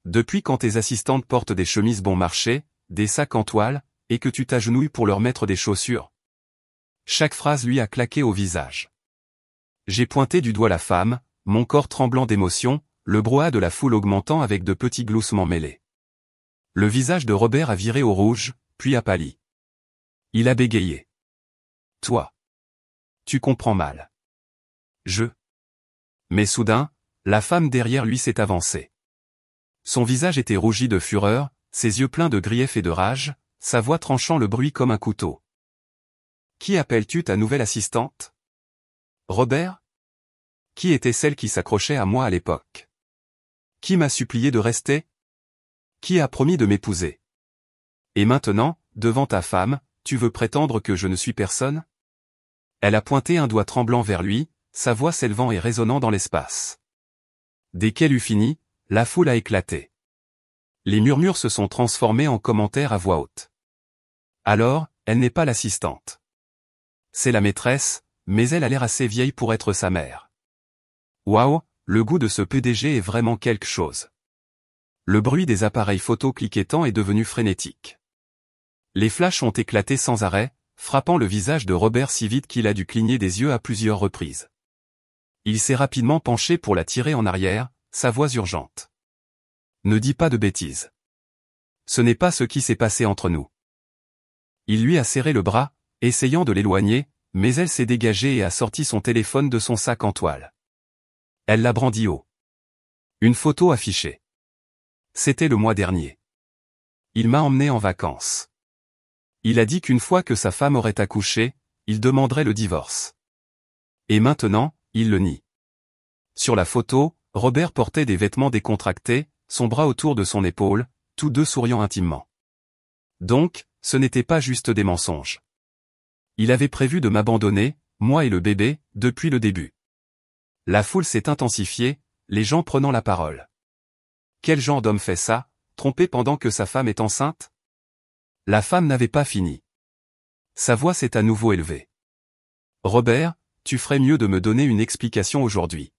Depuis quand tes assistantes portent des chemises bon marché, des sacs en toile, et que tu t'agenouilles pour leur mettre des chaussures? Chaque phrase lui a claqué au visage. J'ai pointé du doigt la femme, mon corps tremblant d'émotion, le brouhaha de la foule augmentant avec de petits gloussements mêlés. Le visage de Robert a viré au rouge, puis a pâli. Il a bégayé. Toi. Tu comprends mal. Mais soudain, la femme derrière lui s'est avancée. Son visage était rougi de fureur, ses yeux pleins de grief et de rage, sa voix tranchant le bruit comme un couteau. « Qui appelles-tu ta nouvelle assistante ? Robert ? Qui était celle qui s'accrochait à moi à l'époque ? Qui m'a supplié de rester ? Qui a promis de m'épouser ? Et maintenant, devant ta femme, tu veux prétendre que je ne suis personne ? » Elle a pointé un doigt tremblant vers lui, sa voix s'élevant et résonnant dans l'espace. Dès qu'elle eut fini, la foule a éclaté. Les murmures se sont transformés en commentaires à voix haute. Alors, elle n'est pas l'assistante. C'est la maîtresse, mais elle a l'air assez vieille pour être sa mère. Waouh, le goût de ce PDG est vraiment quelque chose. Le bruit des appareils photo cliquetant est devenu frénétique. Les flashs ont éclaté sans arrêt, frappant le visage de Robert si vite qu'il a dû cligner des yeux à plusieurs reprises. Il s'est rapidement penché pour la tirer en arrière, sa voix urgente. « Ne dis pas de bêtises. Ce n'est pas ce qui s'est passé entre nous. » Il lui a serré le bras, essayant de l'éloigner, mais elle s'est dégagée et a sorti son téléphone de son sac en toile. Elle l'a brandi haut. Une photo affichée. C'était le mois dernier. Il m'a emmené en vacances. Il a dit qu'une fois que sa femme aurait accouché, il demanderait le divorce. Et maintenant, il le nie. Sur la photo, Robert portait des vêtements décontractés, son bras autour de son épaule, tous deux souriant intimement. Donc, ce n'était pas juste des mensonges. Il avait prévu de m'abandonner, moi et le bébé, depuis le début. La foule s'est intensifiée, les gens prenant la parole. Quel genre d'homme fait ça, tromper pendant que sa femme est enceinte ? La femme n'avait pas fini. Sa voix s'est à nouveau élevée. Robert, tu ferais mieux de me donner une explication aujourd'hui.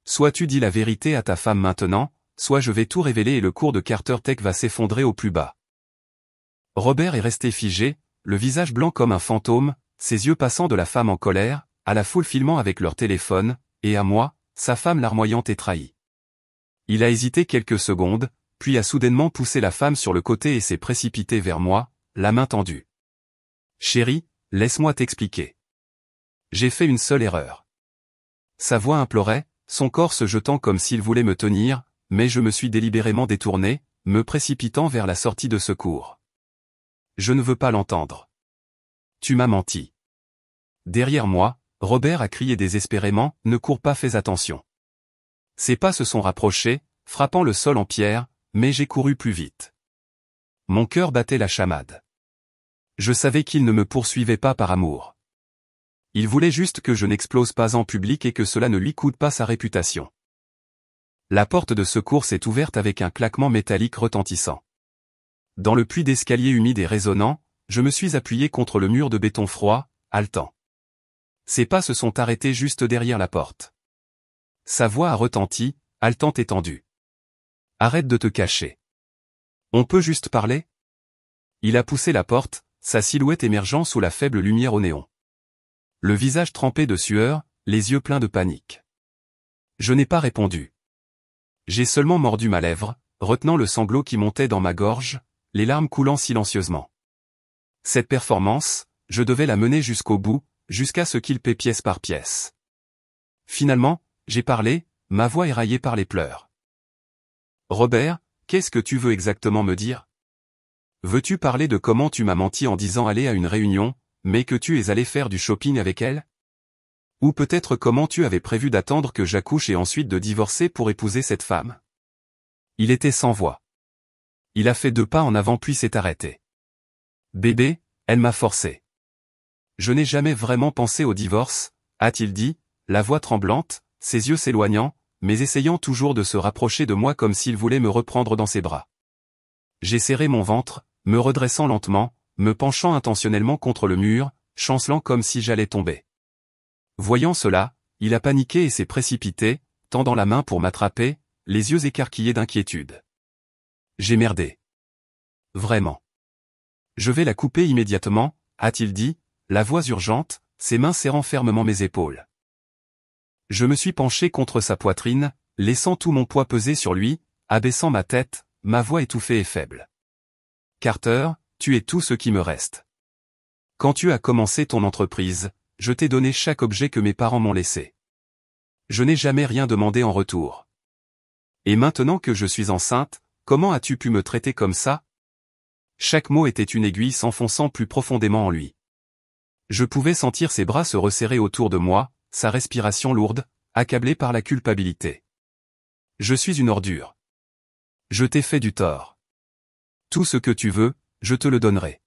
Soit tu dis la vérité à ta femme maintenant, soit je vais tout révéler et le cours de Carter Tech va s'effondrer au plus bas. Robert est resté figé, le visage blanc comme un fantôme, ses yeux passant de la femme en colère, à la foule filmant avec leur téléphone, et à moi, sa femme larmoyante et trahie. Il a hésité quelques secondes, puis a soudainement poussé la femme sur le côté et s'est précipité vers moi, la main tendue. « Chérie, laisse-moi t'expliquer. J'ai fait une seule erreur. » Sa voix implorait, son corps se jetant comme s'il voulait me tenir, mais je me suis délibérément détourné, me précipitant vers la sortie de secours. Je ne veux pas l'entendre. Tu m'as menti. Derrière moi, Robert a crié désespérément, ne cours pas, fais attention. Ses pas se sont rapprochés, frappant le sol en pierre, mais j'ai couru plus vite. Mon cœur battait la chamade. Je savais qu'il ne me poursuivait pas par amour. Il voulait juste que je n'explose pas en public et que cela ne lui coûte pas sa réputation. La porte de secours s'est ouverte avec un claquement métallique retentissant. Dans le puits d'escalier humide et résonnant, je me suis appuyé contre le mur de béton froid, haletant. Ses pas se sont arrêtés juste derrière la porte. Sa voix a retenti, haletante et tendue. Arrête de te cacher. On peut juste parler ? Il a poussé la porte, sa silhouette émergeant sous la faible lumière au néon. Le visage trempé de sueur, les yeux pleins de panique. Je n'ai pas répondu. J'ai seulement mordu ma lèvre, retenant le sanglot qui montait dans ma gorge, les larmes coulant silencieusement. Cette performance, je devais la mener jusqu'au bout, jusqu'à ce qu'il paie pièce par pièce. Finalement, j'ai parlé, ma voix éraillée par les pleurs. Robert, qu'est-ce que tu veux exactement me dire ? Veux-tu parler de comment tu m'as menti en disant aller à une réunion, mais que tu es allé faire du shopping avec elle ? Ou peut-être comment tu avais prévu d'attendre que j'accouche et ensuite de divorcer pour épouser cette femme ? Il était sans voix. Il a fait 2 pas en avant puis s'est arrêté. Bébé, elle m'a forcé. Je n'ai jamais vraiment pensé au divorce, a-t-il dit, la voix tremblante, ses yeux s'éloignant, mais essayant toujours de se rapprocher de moi comme s'il voulait me reprendre dans ses bras. J'ai serré mon ventre, me redressant lentement, me penchant intentionnellement contre le mur, chancelant comme si j'allais tomber. Voyant cela, il a paniqué et s'est précipité, tendant la main pour m'attraper, les yeux écarquillés d'inquiétude. J'ai merdé. Vraiment. Je vais la couper immédiatement, a-t-il dit, la voix urgente, ses mains serrant fermement mes épaules. Je me suis penché contre sa poitrine, laissant tout mon poids peser sur lui, abaissant ma tête, ma voix étouffée et faible. Carter, tu es tout ce qui me reste. Quand tu as commencé ton entreprise, je t'ai donné chaque objet que mes parents m'ont laissé. Je n'ai jamais rien demandé en retour. Et maintenant que je suis enceinte, comment as-tu pu me traiter comme ça? Chaque mot était une aiguille s'enfonçant plus profondément en lui. Je pouvais sentir ses bras se resserrer autour de moi, sa respiration lourde, accablé par la culpabilité. Je suis une ordure. Je t'ai fait du tort. Tout ce que tu veux, je te le donnerai.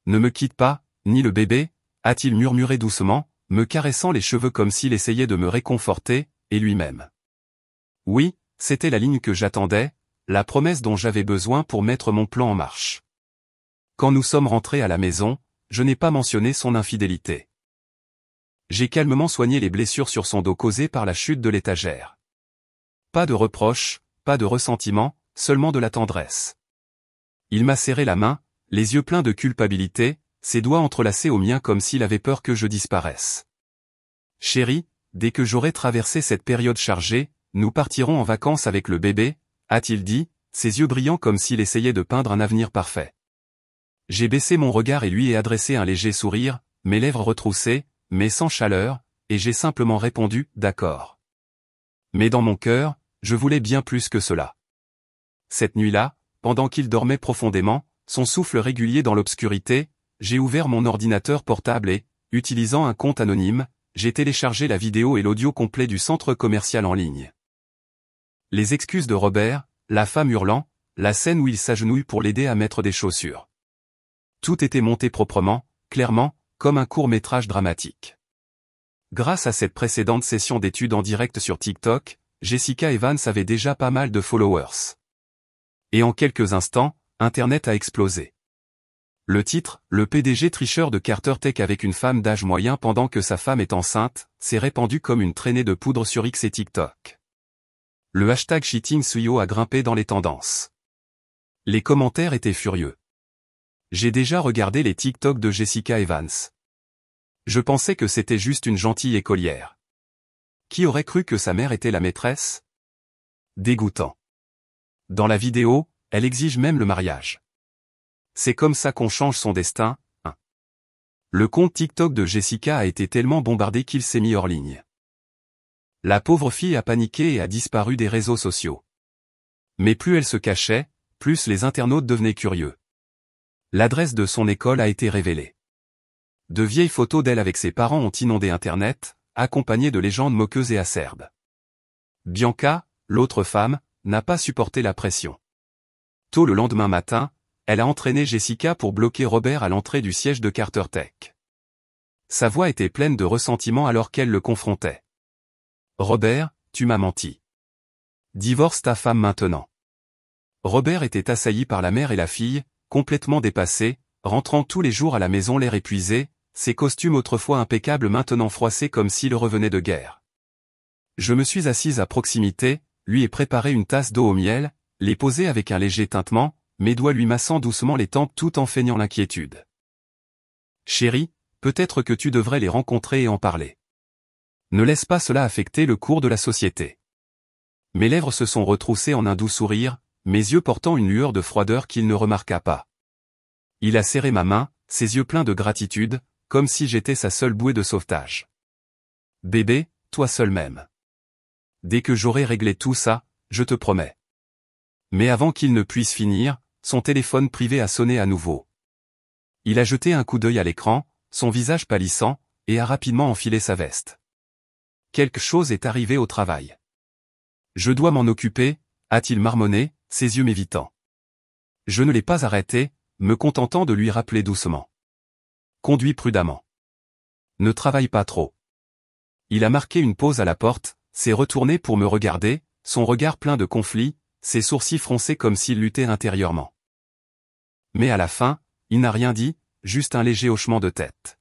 Ne me quitte pas, ni le bébé, a-t-il murmuré doucement, me caressant les cheveux comme s'il essayait de me réconforter, et lui-même. Oui, c'était la ligne que j'attendais, la promesse dont j'avais besoin pour mettre mon plan en marche. Quand nous sommes rentrés à la maison, je n'ai pas mentionné son infidélité. J'ai calmement soigné les blessures sur son dos causées par la chute de l'étagère. Pas de reproches, pas de ressentiment, seulement de la tendresse. Il m'a serré la main, les yeux pleins de culpabilité, ses doigts entrelacés aux miens comme s'il avait peur que je disparaisse. Chérie, dès que j'aurai traversé cette période chargée, nous partirons en vacances avec le bébé, a-t-il dit, ses yeux brillants comme s'il essayait de peindre un avenir parfait. J'ai baissé mon regard et lui ai adressé un léger sourire, mes lèvres retroussées, mais sans chaleur, et j'ai simplement répondu « d'accord ». Mais dans mon cœur, je voulais bien plus que cela. Cette nuit-là, pendant qu'il dormait profondément, son souffle régulier dans l'obscurité, j'ai ouvert mon ordinateur portable et, utilisant un compte anonyme, j'ai téléchargé la vidéo et l'audio complet du centre commercial en ligne. Les excuses de Robert, la femme hurlant, la scène où il s'agenouille pour l'aider à mettre des chaussures. Tout était monté proprement, clairement, comme un court-métrage dramatique. Grâce à cette précédente session d'études en direct sur TikTok, Jessica Evans avait déjà pas mal de followers. Et en quelques instants, Internet a explosé. Le titre, le PDG tricheur de Carter Tech avec une femme d'âge moyen pendant que sa femme est enceinte, s'est répandu comme une traînée de poudre sur X et TikTok. Le hashtag #CheatingCEO a grimpé dans les tendances. Les commentaires étaient furieux. J'ai déjà regardé les TikTok de Jessica Evans. Je pensais que c'était juste une gentille écolière. Qui aurait cru que sa mère était la maîtresse? Dégoûtant. Dans la vidéo, elle exige même le mariage. C'est comme ça qu'on change son destin, hein. Le compte TikTok de Jessica a été tellement bombardé qu'il s'est mis hors ligne. La pauvre fille a paniqué et a disparu des réseaux sociaux. Mais plus elle se cachait, plus les internautes devenaient curieux. L'adresse de son école a été révélée. De vieilles photos d'elle avec ses parents ont inondé Internet, accompagnées de légendes moqueuses et acerbes. Bianca, l'autre femme, n'a pas supporté la pression. Tôt le lendemain matin, elle a entraîné Jessica pour bloquer Robert à l'entrée du siège de Carter Tech. Sa voix était pleine de ressentiment alors qu'elle le confrontait. « Robert, tu m'as menti. Divorce ta femme maintenant. » Robert était assailli par la mère et la fille, complètement dépassés, rentrant tous les jours à la maison l'air épuisé, ses costumes autrefois impeccables maintenant froissés comme s'il revenait de guerre. Je me suis assise à proximité, lui ai préparé une tasse d'eau au miel, l'ai posée avec un léger tintement, mes doigts lui massant doucement les tempes tout en feignant l'inquiétude. « Chérie, peut-être que tu devrais les rencontrer et en parler. Ne laisse pas cela affecter le cours de la société. » Mes lèvres se sont retroussées en un doux sourire, mes yeux portant une lueur de froideur qu'il ne remarqua pas. Il a serré ma main, ses yeux pleins de gratitude, comme si j'étais sa seule bouée de sauvetage. « Bébé, toi seul même. Dès que j'aurai réglé tout ça, je te promets. » Mais avant qu'il ne puisse finir, son téléphone privé a sonné à nouveau. Il a jeté un coup d'œil à l'écran, son visage pâlissant, et a rapidement enfilé sa veste. Quelque chose est arrivé au travail. Je dois m'en occuper, a-t-il marmonné, ses yeux m'évitant. Je ne l'ai pas arrêté, me contentant de lui rappeler doucement. Conduis prudemment. Ne travaille pas trop. Il a marqué une pause à la porte, s'est retourné pour me regarder, son regard plein de conflit, ses sourcils froncés comme s'il luttait intérieurement. Mais à la fin, il n'a rien dit, juste un léger hochement de tête.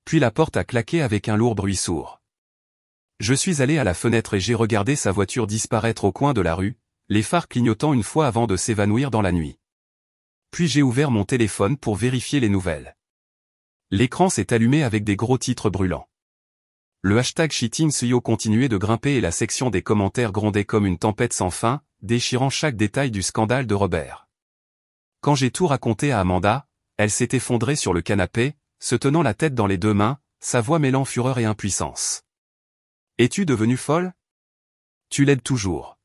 Puis la porte a claqué avec un lourd bruit sourd. Je suis allé à la fenêtre et j'ai regardé sa voiture disparaître au coin de la rue, les phares clignotant une fois avant de s'évanouir dans la nuit. Puis j'ai ouvert mon téléphone pour vérifier les nouvelles. L'écran s'est allumé avec des gros titres brûlants. Le hashtag #CheatingCEO continuait de grimper et la section des commentaires grondait comme une tempête sans fin, déchirant chaque détail du scandale de Robert. Quand j'ai tout raconté à Amanda, elle s'est effondrée sur le canapé, se tenant la tête dans les deux mains, sa voix mêlant fureur et impuissance. « Es-tu devenue folle? Tu l'aides toujours.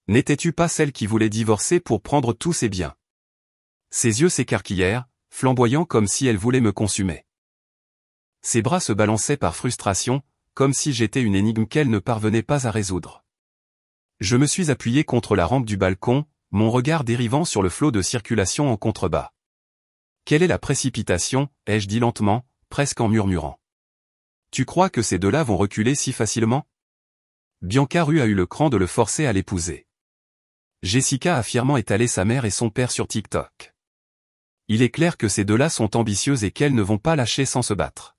N'étais-tu pas celle qui voulait divorcer pour prendre tous ses biens? Ses yeux s'écarquillèrent, flamboyants comme si elle voulait me consumer. Ses bras se balançaient par frustration, comme si j'étais une énigme qu'elle ne parvenait pas à résoudre. Je me suis appuyé contre la rampe du balcon, mon regard dérivant sur le flot de circulation en contrebas. Quelle est la précipitation, ai-je dit lentement, presque en murmurant. Tu crois que ces deux-là vont reculer si facilement? Bianca Rue a eu le cran de le forcer à l'épouser. Jessica a fièrement étalé sa mère et son père sur TikTok. Il est clair que ces deux-là sont ambitieuses et qu'elles ne vont pas lâcher sans se battre.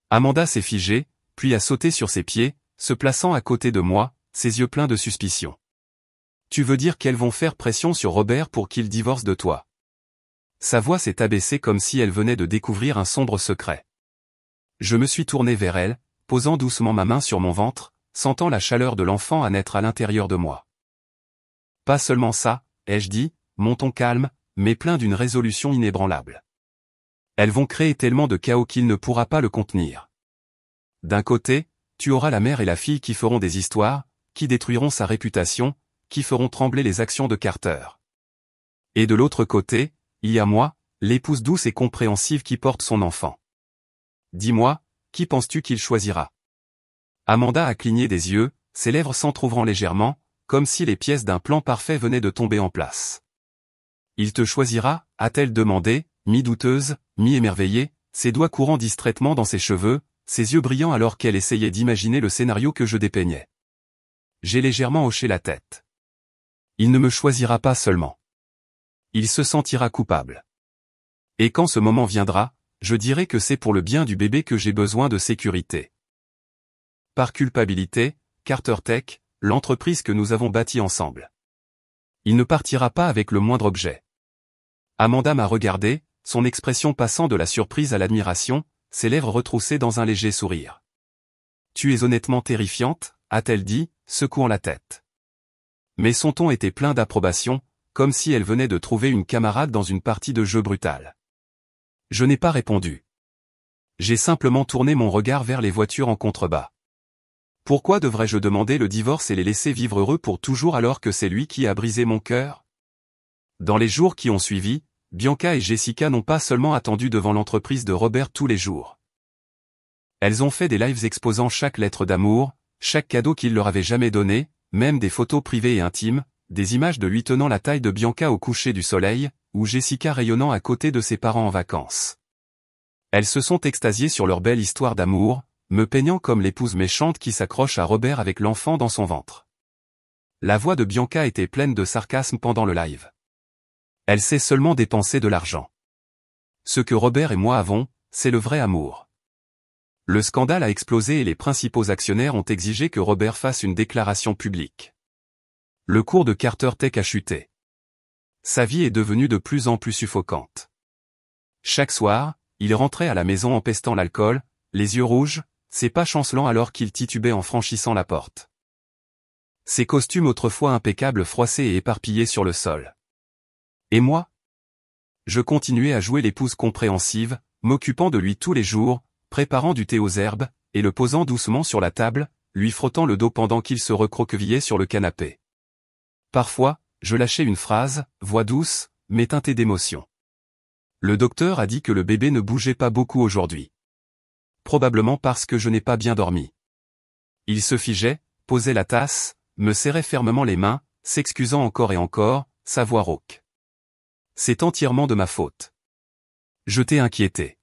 Amanda s'est figée, puis a sauté sur ses pieds, se plaçant à côté de moi, ses yeux pleins de suspicion. Tu veux dire qu'elles vont faire pression sur Robert pour qu'il divorce de toi? Sa voix s'est abaissée comme si elle venait de découvrir un sombre secret. Je me suis tourné vers elle, posant doucement ma main sur mon ventre, sentant la chaleur de l'enfant à naître à l'intérieur de moi. Pas seulement ça, ai-je dit, mon ton calme, mais plein d'une résolution inébranlable. Elles vont créer tellement de chaos qu'il ne pourra pas le contenir. D'un côté, tu auras la mère et la fille qui feront des histoires, qui détruiront sa réputation, qui feront trembler les actions de Carter. Et de l'autre côté, il y a moi, l'épouse douce et compréhensive qui porte son enfant. Dis-moi, qui penses-tu qu'il choisira? Amanda a cligné des yeux, ses lèvres s'entr'ouvrant légèrement, comme si les pièces d'un plan parfait venaient de tomber en place. Il te choisira, a-t-elle demandé, mi-douteuse, mi-émerveillée, ses doigts courant distraitement dans ses cheveux, ses yeux brillants alors qu'elle essayait d'imaginer le scénario que je dépeignais. J'ai légèrement hoché la tête. Il ne me choisira pas seulement. Il se sentira coupable. Et quand ce moment viendra, je dirai que c'est pour le bien du bébé que j'ai besoin de sécurité. Par culpabilité, Carter Tech, l'entreprise que nous avons bâtie ensemble. Il ne partira pas avec le moindre objet. Amanda m'a regardé, son expression passant de la surprise à l'admiration, ses lèvres retroussées dans un léger sourire. Tu es honnêtement terrifiante, a-t-elle dit, secouant la tête. Mais son ton était plein d'approbation, comme si elle venait de trouver une camarade dans une partie de jeu brutal. Je n'ai pas répondu. J'ai simplement tourné mon regard vers les voitures en contrebas. Pourquoi devrais-je demander le divorce et les laisser vivre heureux pour toujours alors que c'est lui qui a brisé mon cœur? Dans les jours qui ont suivi, Bianca et Jessica n'ont pas seulement attendu devant l'entreprise de Robert tous les jours. Elles ont fait des lives exposant chaque lettre d'amour, chaque cadeau qu'il leur avait jamais donné, même des photos privées et intimes, des images de lui tenant la taille de Bianca au coucher du soleil, ou Jessica rayonnant à côté de ses parents en vacances. Elles se sont extasiées sur leur belle histoire d'amour, me peignant comme l'épouse méchante qui s'accroche à Robert avec l'enfant dans son ventre. La voix de Bianca était pleine de sarcasme pendant le live. Elle sait seulement dépenser de l'argent. Ce que Robert et moi avons, c'est le vrai amour. Le scandale a explosé et les principaux actionnaires ont exigé que Robert fasse une déclaration publique. Le cours de Carter Tech a chuté. Sa vie est devenue de plus en plus suffocante. Chaque soir, il rentrait à la maison empestant l'alcool, les yeux rouges, ses pas chancelant alors qu'il titubait en franchissant la porte. Ses costumes autrefois impeccables froissés et éparpillés sur le sol. Et moi? Je continuais à jouer l'épouse compréhensive, m'occupant de lui tous les jours, préparant du thé aux herbes, et le posant doucement sur la table, lui frottant le dos pendant qu'il se recroquevillait sur le canapé. Parfois, je lâchais une phrase, voix douce, mais teintée d'émotion. Le docteur a dit que le bébé ne bougeait pas beaucoup aujourd'hui. Probablement parce que je n'ai pas bien dormi. Il se figeait, posait la tasse, me serrait fermement les mains, s'excusant encore et encore, sa voix rauque. C'est entièrement de ma faute. Je t'ai inquiété.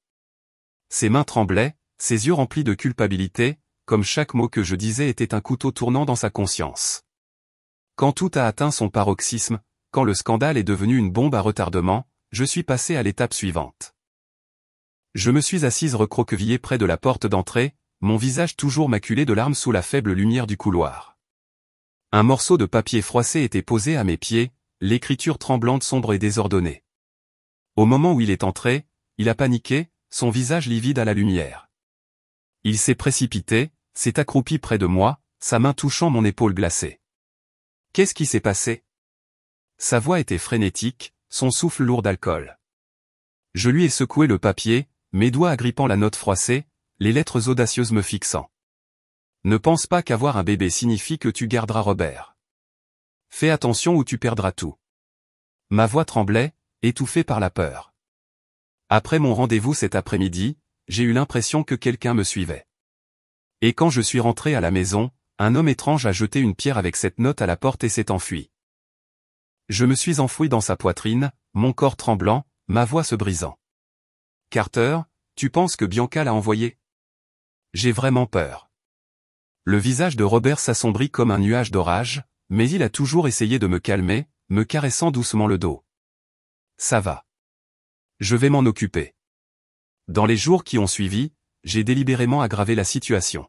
Ses mains tremblaient, ses yeux remplis de culpabilité, comme chaque mot que je disais était un couteau tournant dans sa conscience. Quand tout a atteint son paroxysme, quand le scandale est devenu une bombe à retardement, je suis passé à l'étape suivante. Je me suis assise recroquevillée près de la porte d'entrée, mon visage toujours maculé de larmes sous la faible lumière du couloir. Un morceau de papier froissé était posé à mes pieds, l'écriture tremblante sombre et désordonnée. Au moment où il est entré, il a paniqué, son visage livide à la lumière. Il s'est précipité, s'est accroupi près de moi, sa main touchant mon épaule glacée. Qu'est-ce qui s'est passé? Sa voix était frénétique, son souffle lourd d'alcool. Je lui ai secoué le papier, mes doigts agrippant la note froissée, les lettres audacieuses me fixant. Ne pense pas qu'avoir un bébé signifie que tu garderas Robert. Fais attention ou tu perdras tout. Ma voix tremblait, étouffée par la peur. Après mon rendez-vous cet après-midi, j'ai eu l'impression que quelqu'un me suivait. Et quand je suis rentré à la maison, un homme étrange a jeté une pierre avec cette note à la porte et s'est enfui. Je me suis enfoui dans sa poitrine, mon corps tremblant, ma voix se brisant. Carter, tu penses que Bianca l'a envoyé? J'ai vraiment peur. Le visage de Robert s'assombrit comme un nuage d'orage, mais il a toujours essayé de me calmer, me caressant doucement le dos. Ça va. Je vais m'en occuper. Dans les jours qui ont suivi, j'ai délibérément aggravé la situation.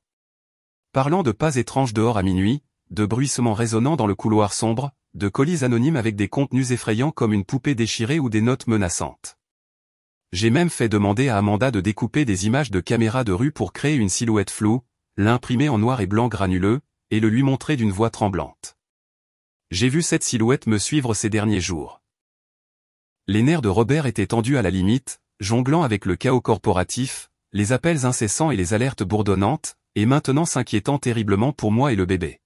Parlant de pas étranges dehors à minuit, de bruissements résonnants dans le couloir sombre, de colis anonymes avec des contenus effrayants comme une poupée déchirée ou des notes menaçantes. J'ai même fait demander à Amanda de découper des images de caméras de rue pour créer une silhouette floue, l'imprimer en noir et blanc granuleux, et le lui montrer d'une voix tremblante. J'ai vu cette silhouette me suivre ces derniers jours. Les nerfs de Robert étaient tendus à la limite, jonglant avec le chaos corporatif, les appels incessants et les alertes bourdonnantes, et maintenant s'inquiétant terriblement pour moi et le bébé.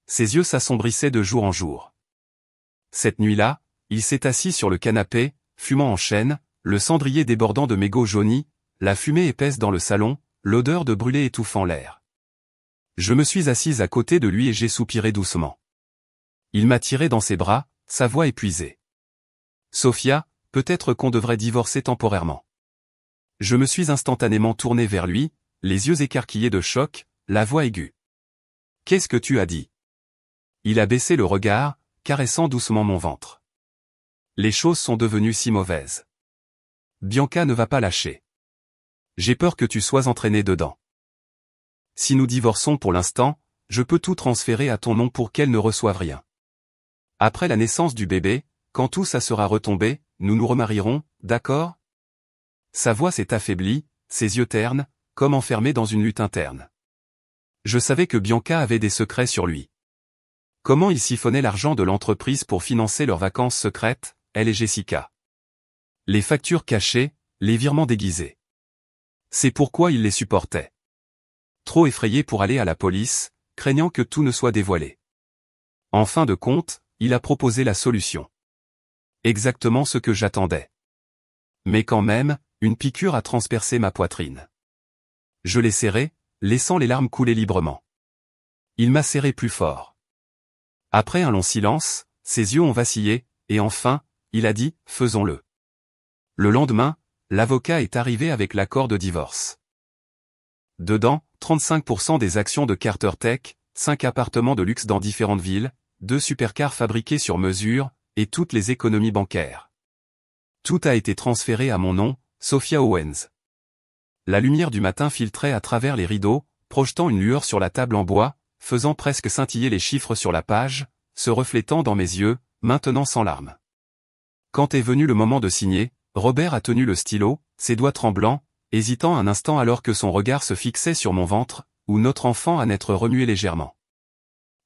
Ses yeux s'assombrissaient de jour en jour. Cette nuit-là, il s'est assis sur le canapé, fumant en chaîne, le cendrier débordant de mégots jaunis, la fumée épaisse dans le salon, l'odeur de brûlé étouffant l'air. Je me suis assise à côté de lui et j'ai soupiré doucement. Il m'a tiré dans ses bras, sa voix épuisée. Sophia, peut-être qu'on devrait divorcer temporairement. Je me suis instantanément tourné vers lui, les yeux écarquillés de choc, la voix aiguë. Qu'est-ce que tu as dit? Il a baissé le regard, caressant doucement mon ventre. Les choses sont devenues si mauvaises. Bianca ne va pas lâcher. J'ai peur que tu sois entraîné dedans. Si nous divorçons pour l'instant, je peux tout transférer à ton nom pour qu'elle ne reçoive rien. Après la naissance du bébé, quand tout ça sera retombé, nous nous remarierons, d'accord? Sa voix s'est affaiblie, ses yeux ternes, comme enfermés dans une lutte interne. Je savais que Bianca avait des secrets sur lui. Comment il siphonnait l'argent de l'entreprise pour financer leurs vacances secrètes, elle et Jessica. Les factures cachées, les virements déguisés. C'est pourquoi il les supportait. Trop effrayé pour aller à la police, craignant que tout ne soit dévoilé. En fin de compte, il a proposé la solution. Exactement ce que j'attendais. Mais quand même, une piqûre a transpercé ma poitrine. Je l'ai serré, laissant les larmes couler librement. Il m'a serré plus fort. Après un long silence, ses yeux ont vacillé, et enfin, il a dit, faisons-le. Le lendemain, l'avocat est arrivé avec l'accord de divorce. Dedans, 35% des actions de Carter Tech, 5 appartements de luxe dans différentes villes, 2 supercars fabriqués sur mesure, et toutes les économies bancaires. Tout a été transféré à mon nom, Sophia Owens. La lumière du matin filtrait à travers les rideaux, projetant une lueur sur la table en bois, faisant presque scintiller les chiffres sur la page, se reflétant dans mes yeux, maintenant sans larmes. Quand est venu le moment de signer, Robert a tenu le stylo, ses doigts tremblants, hésitant un instant alors que son regard se fixait sur mon ventre, où notre enfant a n'être remué légèrement.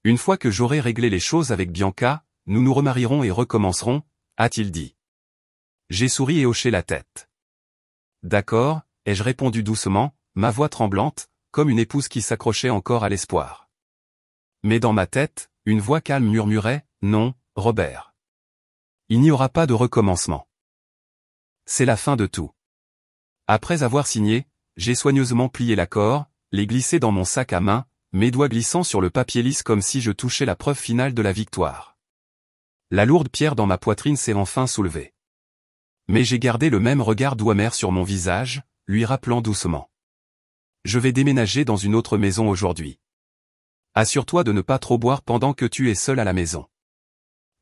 Une fois que j'aurai réglé les choses avec Bianca, nous nous remarierons et recommencerons, a-t-il dit. J'ai souri et hoché la tête. D'accord, ai-je répondu doucement, ma voix tremblante, comme une épouse qui s'accrochait encore à l'espoir. Mais dans ma tête, une voix calme murmurait, non, Robert. Il n'y aura pas de recommencement. C'est la fin de tout. Après avoir signé, j'ai soigneusement plié l'accord, les glissé dans mon sac à main, mes doigts glissant sur le papier lisse comme si je touchais la preuve finale de la victoire. La lourde pierre dans ma poitrine s'est enfin soulevée. Mais j'ai gardé le même regard doux amer sur mon visage, lui rappelant doucement. Je vais déménager dans une autre maison aujourd'hui. Assure-toi de ne pas trop boire pendant que tu es seul à la maison.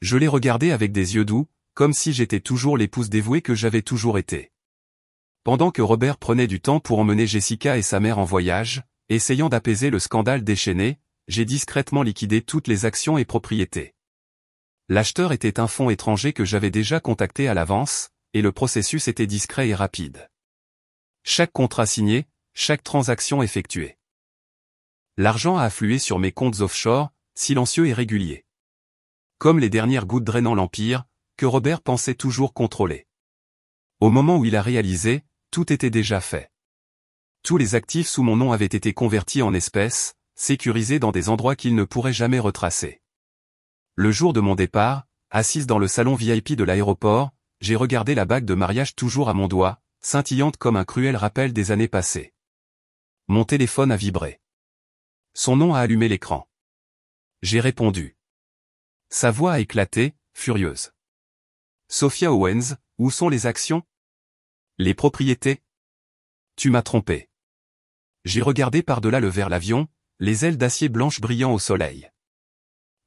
Je l'ai regardé avec des yeux doux, comme si j'étais toujours l'épouse dévouée que j'avais toujours été. Pendant que Robert prenait du temps pour emmener Jessica et sa mère en voyage, essayant d'apaiser le scandale déchaîné, j'ai discrètement liquidé toutes les actions et propriétés. L'acheteur était un fonds étranger que j'avais déjà contacté à l'avance, et le processus était discret et rapide. Chaque contrat signé, chaque transaction effectuée. L'argent a afflué sur mes comptes offshore, silencieux et réguliers. Comme les dernières gouttes drainant l'empire, que Robert pensait toujours contrôler. Au moment où il a réalisé, tout était déjà fait. Tous les actifs sous mon nom avaient été convertis en espèces, sécurisés dans des endroits qu'il ne pourrait jamais retracer. Le jour de mon départ, assise dans le salon VIP de l'aéroport, j'ai regardé la bague de mariage toujours à mon doigt, scintillante comme un cruel rappel des années passées. Mon téléphone a vibré. Son nom a allumé l'écran. J'ai répondu. Sa voix a éclaté, furieuse. Sophia Owens, où sont les actions? Les propriétés? Tu m'as trompé. J'ai regardé par-delà le verre l'avion, les ailes d'acier blanches brillant au soleil.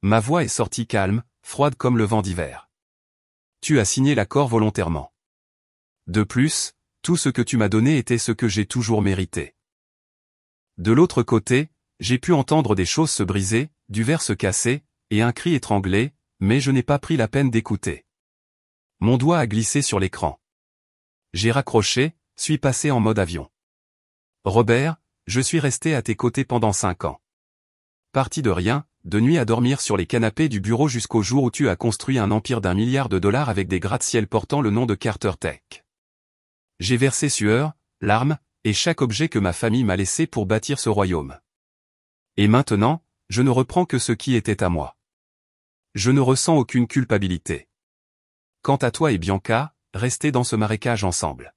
Ma voix est sortie calme, froide comme le vent d'hiver. Tu as signé l'accord volontairement. De plus, tout ce que tu m'as donné était ce que j'ai toujours mérité. De l'autre côté, j'ai pu entendre des choses se briser, du verre se casser, et un cri étranglé, mais je n'ai pas pris la peine d'écouter. Mon doigt a glissé sur l'écran. J'ai raccroché, suis passé en mode avion. Robert, je suis resté à tes côtés pendant 5 ans. Parti de rien, de nuit à dormir sur les canapés du bureau jusqu'au jour où tu as construit un empire d'1 milliard de dollars avec des gratte-ciel portant le nom de Carter Tech. J'ai versé sueur, larmes, et chaque objet que ma famille m'a laissé pour bâtir ce royaume. Et maintenant, je ne reprends que ce qui était à moi. Je ne ressens aucune culpabilité. Quant à toi et Bianca, restez dans ce marécage ensemble.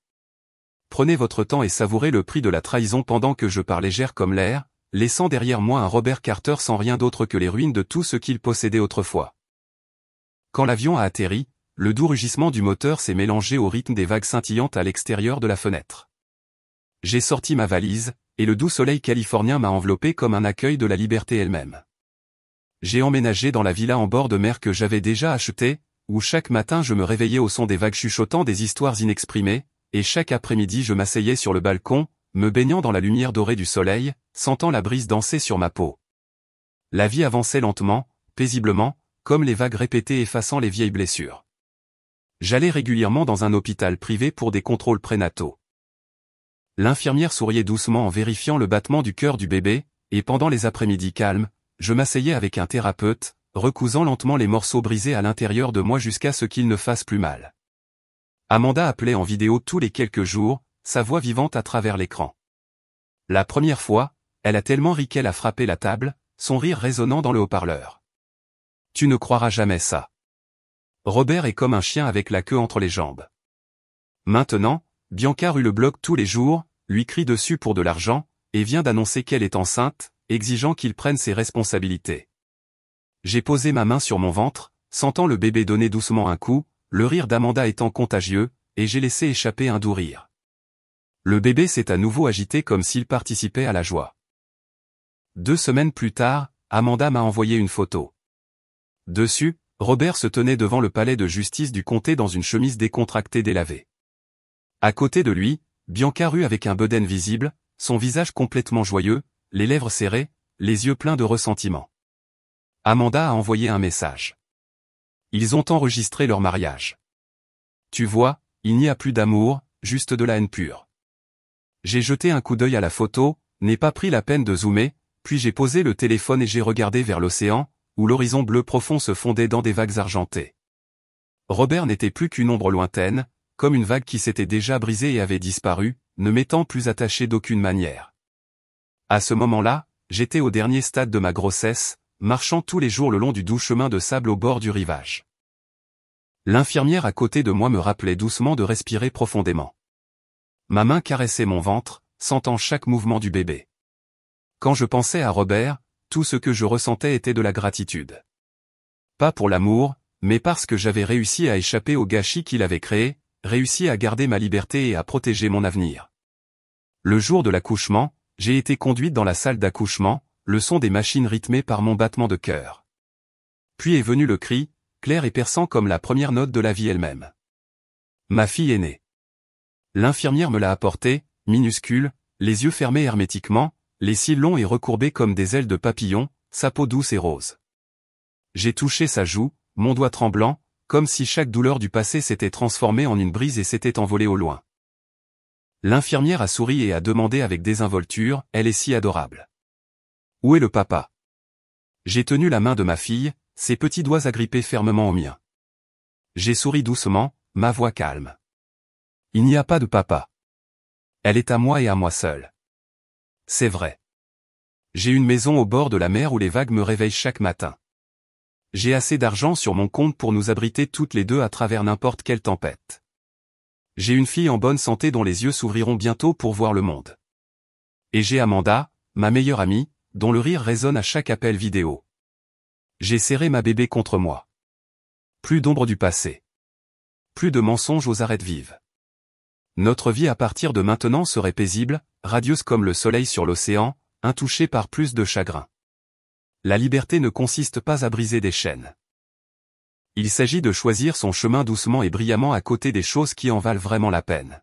Prenez votre temps et savourez le prix de la trahison pendant que je pars légère comme l'air, laissant derrière moi un Robert Carter sans rien d'autre que les ruines de tout ce qu'il possédait autrefois. Quand l'avion a atterri, le doux rugissement du moteur s'est mélangé au rythme des vagues scintillantes à l'extérieur de la fenêtre. J'ai sorti ma valise, et le doux soleil californien m'a enveloppé comme un accueil de la liberté elle-même. J'ai emménagé dans la villa en bord de mer que j'avais déjà achetée, où chaque matin je me réveillais au son des vagues chuchotant des histoires inexprimées, et chaque après-midi je m'asseyais sur le balcon, me baignant dans la lumière dorée du soleil, sentant la brise danser sur ma peau. La vie avançait lentement, paisiblement, comme les vagues répétées effaçant les vieilles blessures. J'allais régulièrement dans un hôpital privé pour des contrôles prénataux. L'infirmière souriait doucement en vérifiant le battement du cœur du bébé, et pendant les après-midi calmes, je m'asseyais avec un thérapeute, recousant lentement les morceaux brisés à l'intérieur de moi jusqu'à ce qu'ils ne fassent plus mal. Amanda appelait en vidéo tous les quelques jours, sa voix vivante à travers l'écran. La première fois, elle a tellement ri qu'elle a frappé la table, son rire résonnant dans le haut-parleur. Tu ne croiras jamais ça. Robert est comme un chien avec la queue entre les jambes. Maintenant, Bianca rue le bloc tous les jours, lui crie dessus pour de l'argent, et vient d'annoncer qu'elle est enceinte, exigeant qu'il prenne ses responsabilités. J'ai posé ma main sur mon ventre, sentant le bébé donner doucement un coup, le rire d'Amanda étant contagieux, et j'ai laissé échapper un doux rire. Le bébé s'est à nouveau agité comme s'il participait à la joie. 2 semaines plus tard, Amanda m'a envoyé une photo. Dessus, Robert se tenait devant le palais de justice du comté dans une chemise décontractée délavée. À côté de lui, Bianca rue avec un bedaine visible, son visage complètement joyeux, les lèvres serrées, les yeux pleins de ressentiment. Amanda a envoyé un message. Ils ont enregistré leur mariage. Tu vois, il n'y a plus d'amour, juste de la haine pure. J'ai jeté un coup d'œil à la photo, n'ai pas pris la peine de zoomer, puis j'ai posé le téléphone et j'ai regardé vers l'océan, où l'horizon bleu profond se fondait dans des vagues argentées. Robert n'était plus qu'une ombre lointaine, comme une vague qui s'était déjà brisée et avait disparu, ne m'étant plus attaché d'aucune manière. À ce moment-là, j'étais au dernier stade de ma grossesse, marchant tous les jours le long du doux chemin de sable au bord du rivage. L'infirmière à côté de moi me rappelait doucement de respirer profondément. Ma main caressait mon ventre, sentant chaque mouvement du bébé. Quand je pensais à Robert, tout ce que je ressentais était de la gratitude. Pas pour l'amour, mais parce que j'avais réussi à échapper au gâchis qu'il avait créé, réussi à garder ma liberté et à protéger mon avenir. Le jour de l'accouchement, j'ai été conduite dans la salle d'accouchement, le son des machines rythmé par mon battement de cœur. Puis est venu le cri, clair et perçant comme la première note de la vie elle-même. Ma fille est née. L'infirmière me l'a apportée, minuscule, les yeux fermés hermétiquement, les cils longs et recourbés comme des ailes de papillon, sa peau douce et rose. J'ai touché sa joue, mon doigt tremblant, comme si chaque douleur du passé s'était transformée en une brise et s'était envolée au loin. L'infirmière a souri et a demandé avec désinvolture, elle est si adorable. Où est le papa? J'ai tenu la main de ma fille, ses petits doigts agrippés fermement aux miens. J'ai souri doucement, ma voix calme. Il n'y a pas de papa. Elle est à moi et à moi seule. C'est vrai. J'ai une maison au bord de la mer où les vagues me réveillent chaque matin. J'ai assez d'argent sur mon compte pour nous abriter toutes les deux à travers n'importe quelle tempête. J'ai une fille en bonne santé dont les yeux s'ouvriront bientôt pour voir le monde. Et j'ai Amanda, ma meilleure amie, dont le rire résonne à chaque appel vidéo. J'ai serré ma bébé contre moi. Plus d'ombre du passé. Plus de mensonges aux arêtes vives. Notre vie à partir de maintenant serait paisible, radieuse comme le soleil sur l'océan, intouchée par plus de chagrin. La liberté ne consiste pas à briser des chaînes. Il s'agit de choisir son chemin doucement et brillamment à côté des choses qui en valent vraiment la peine.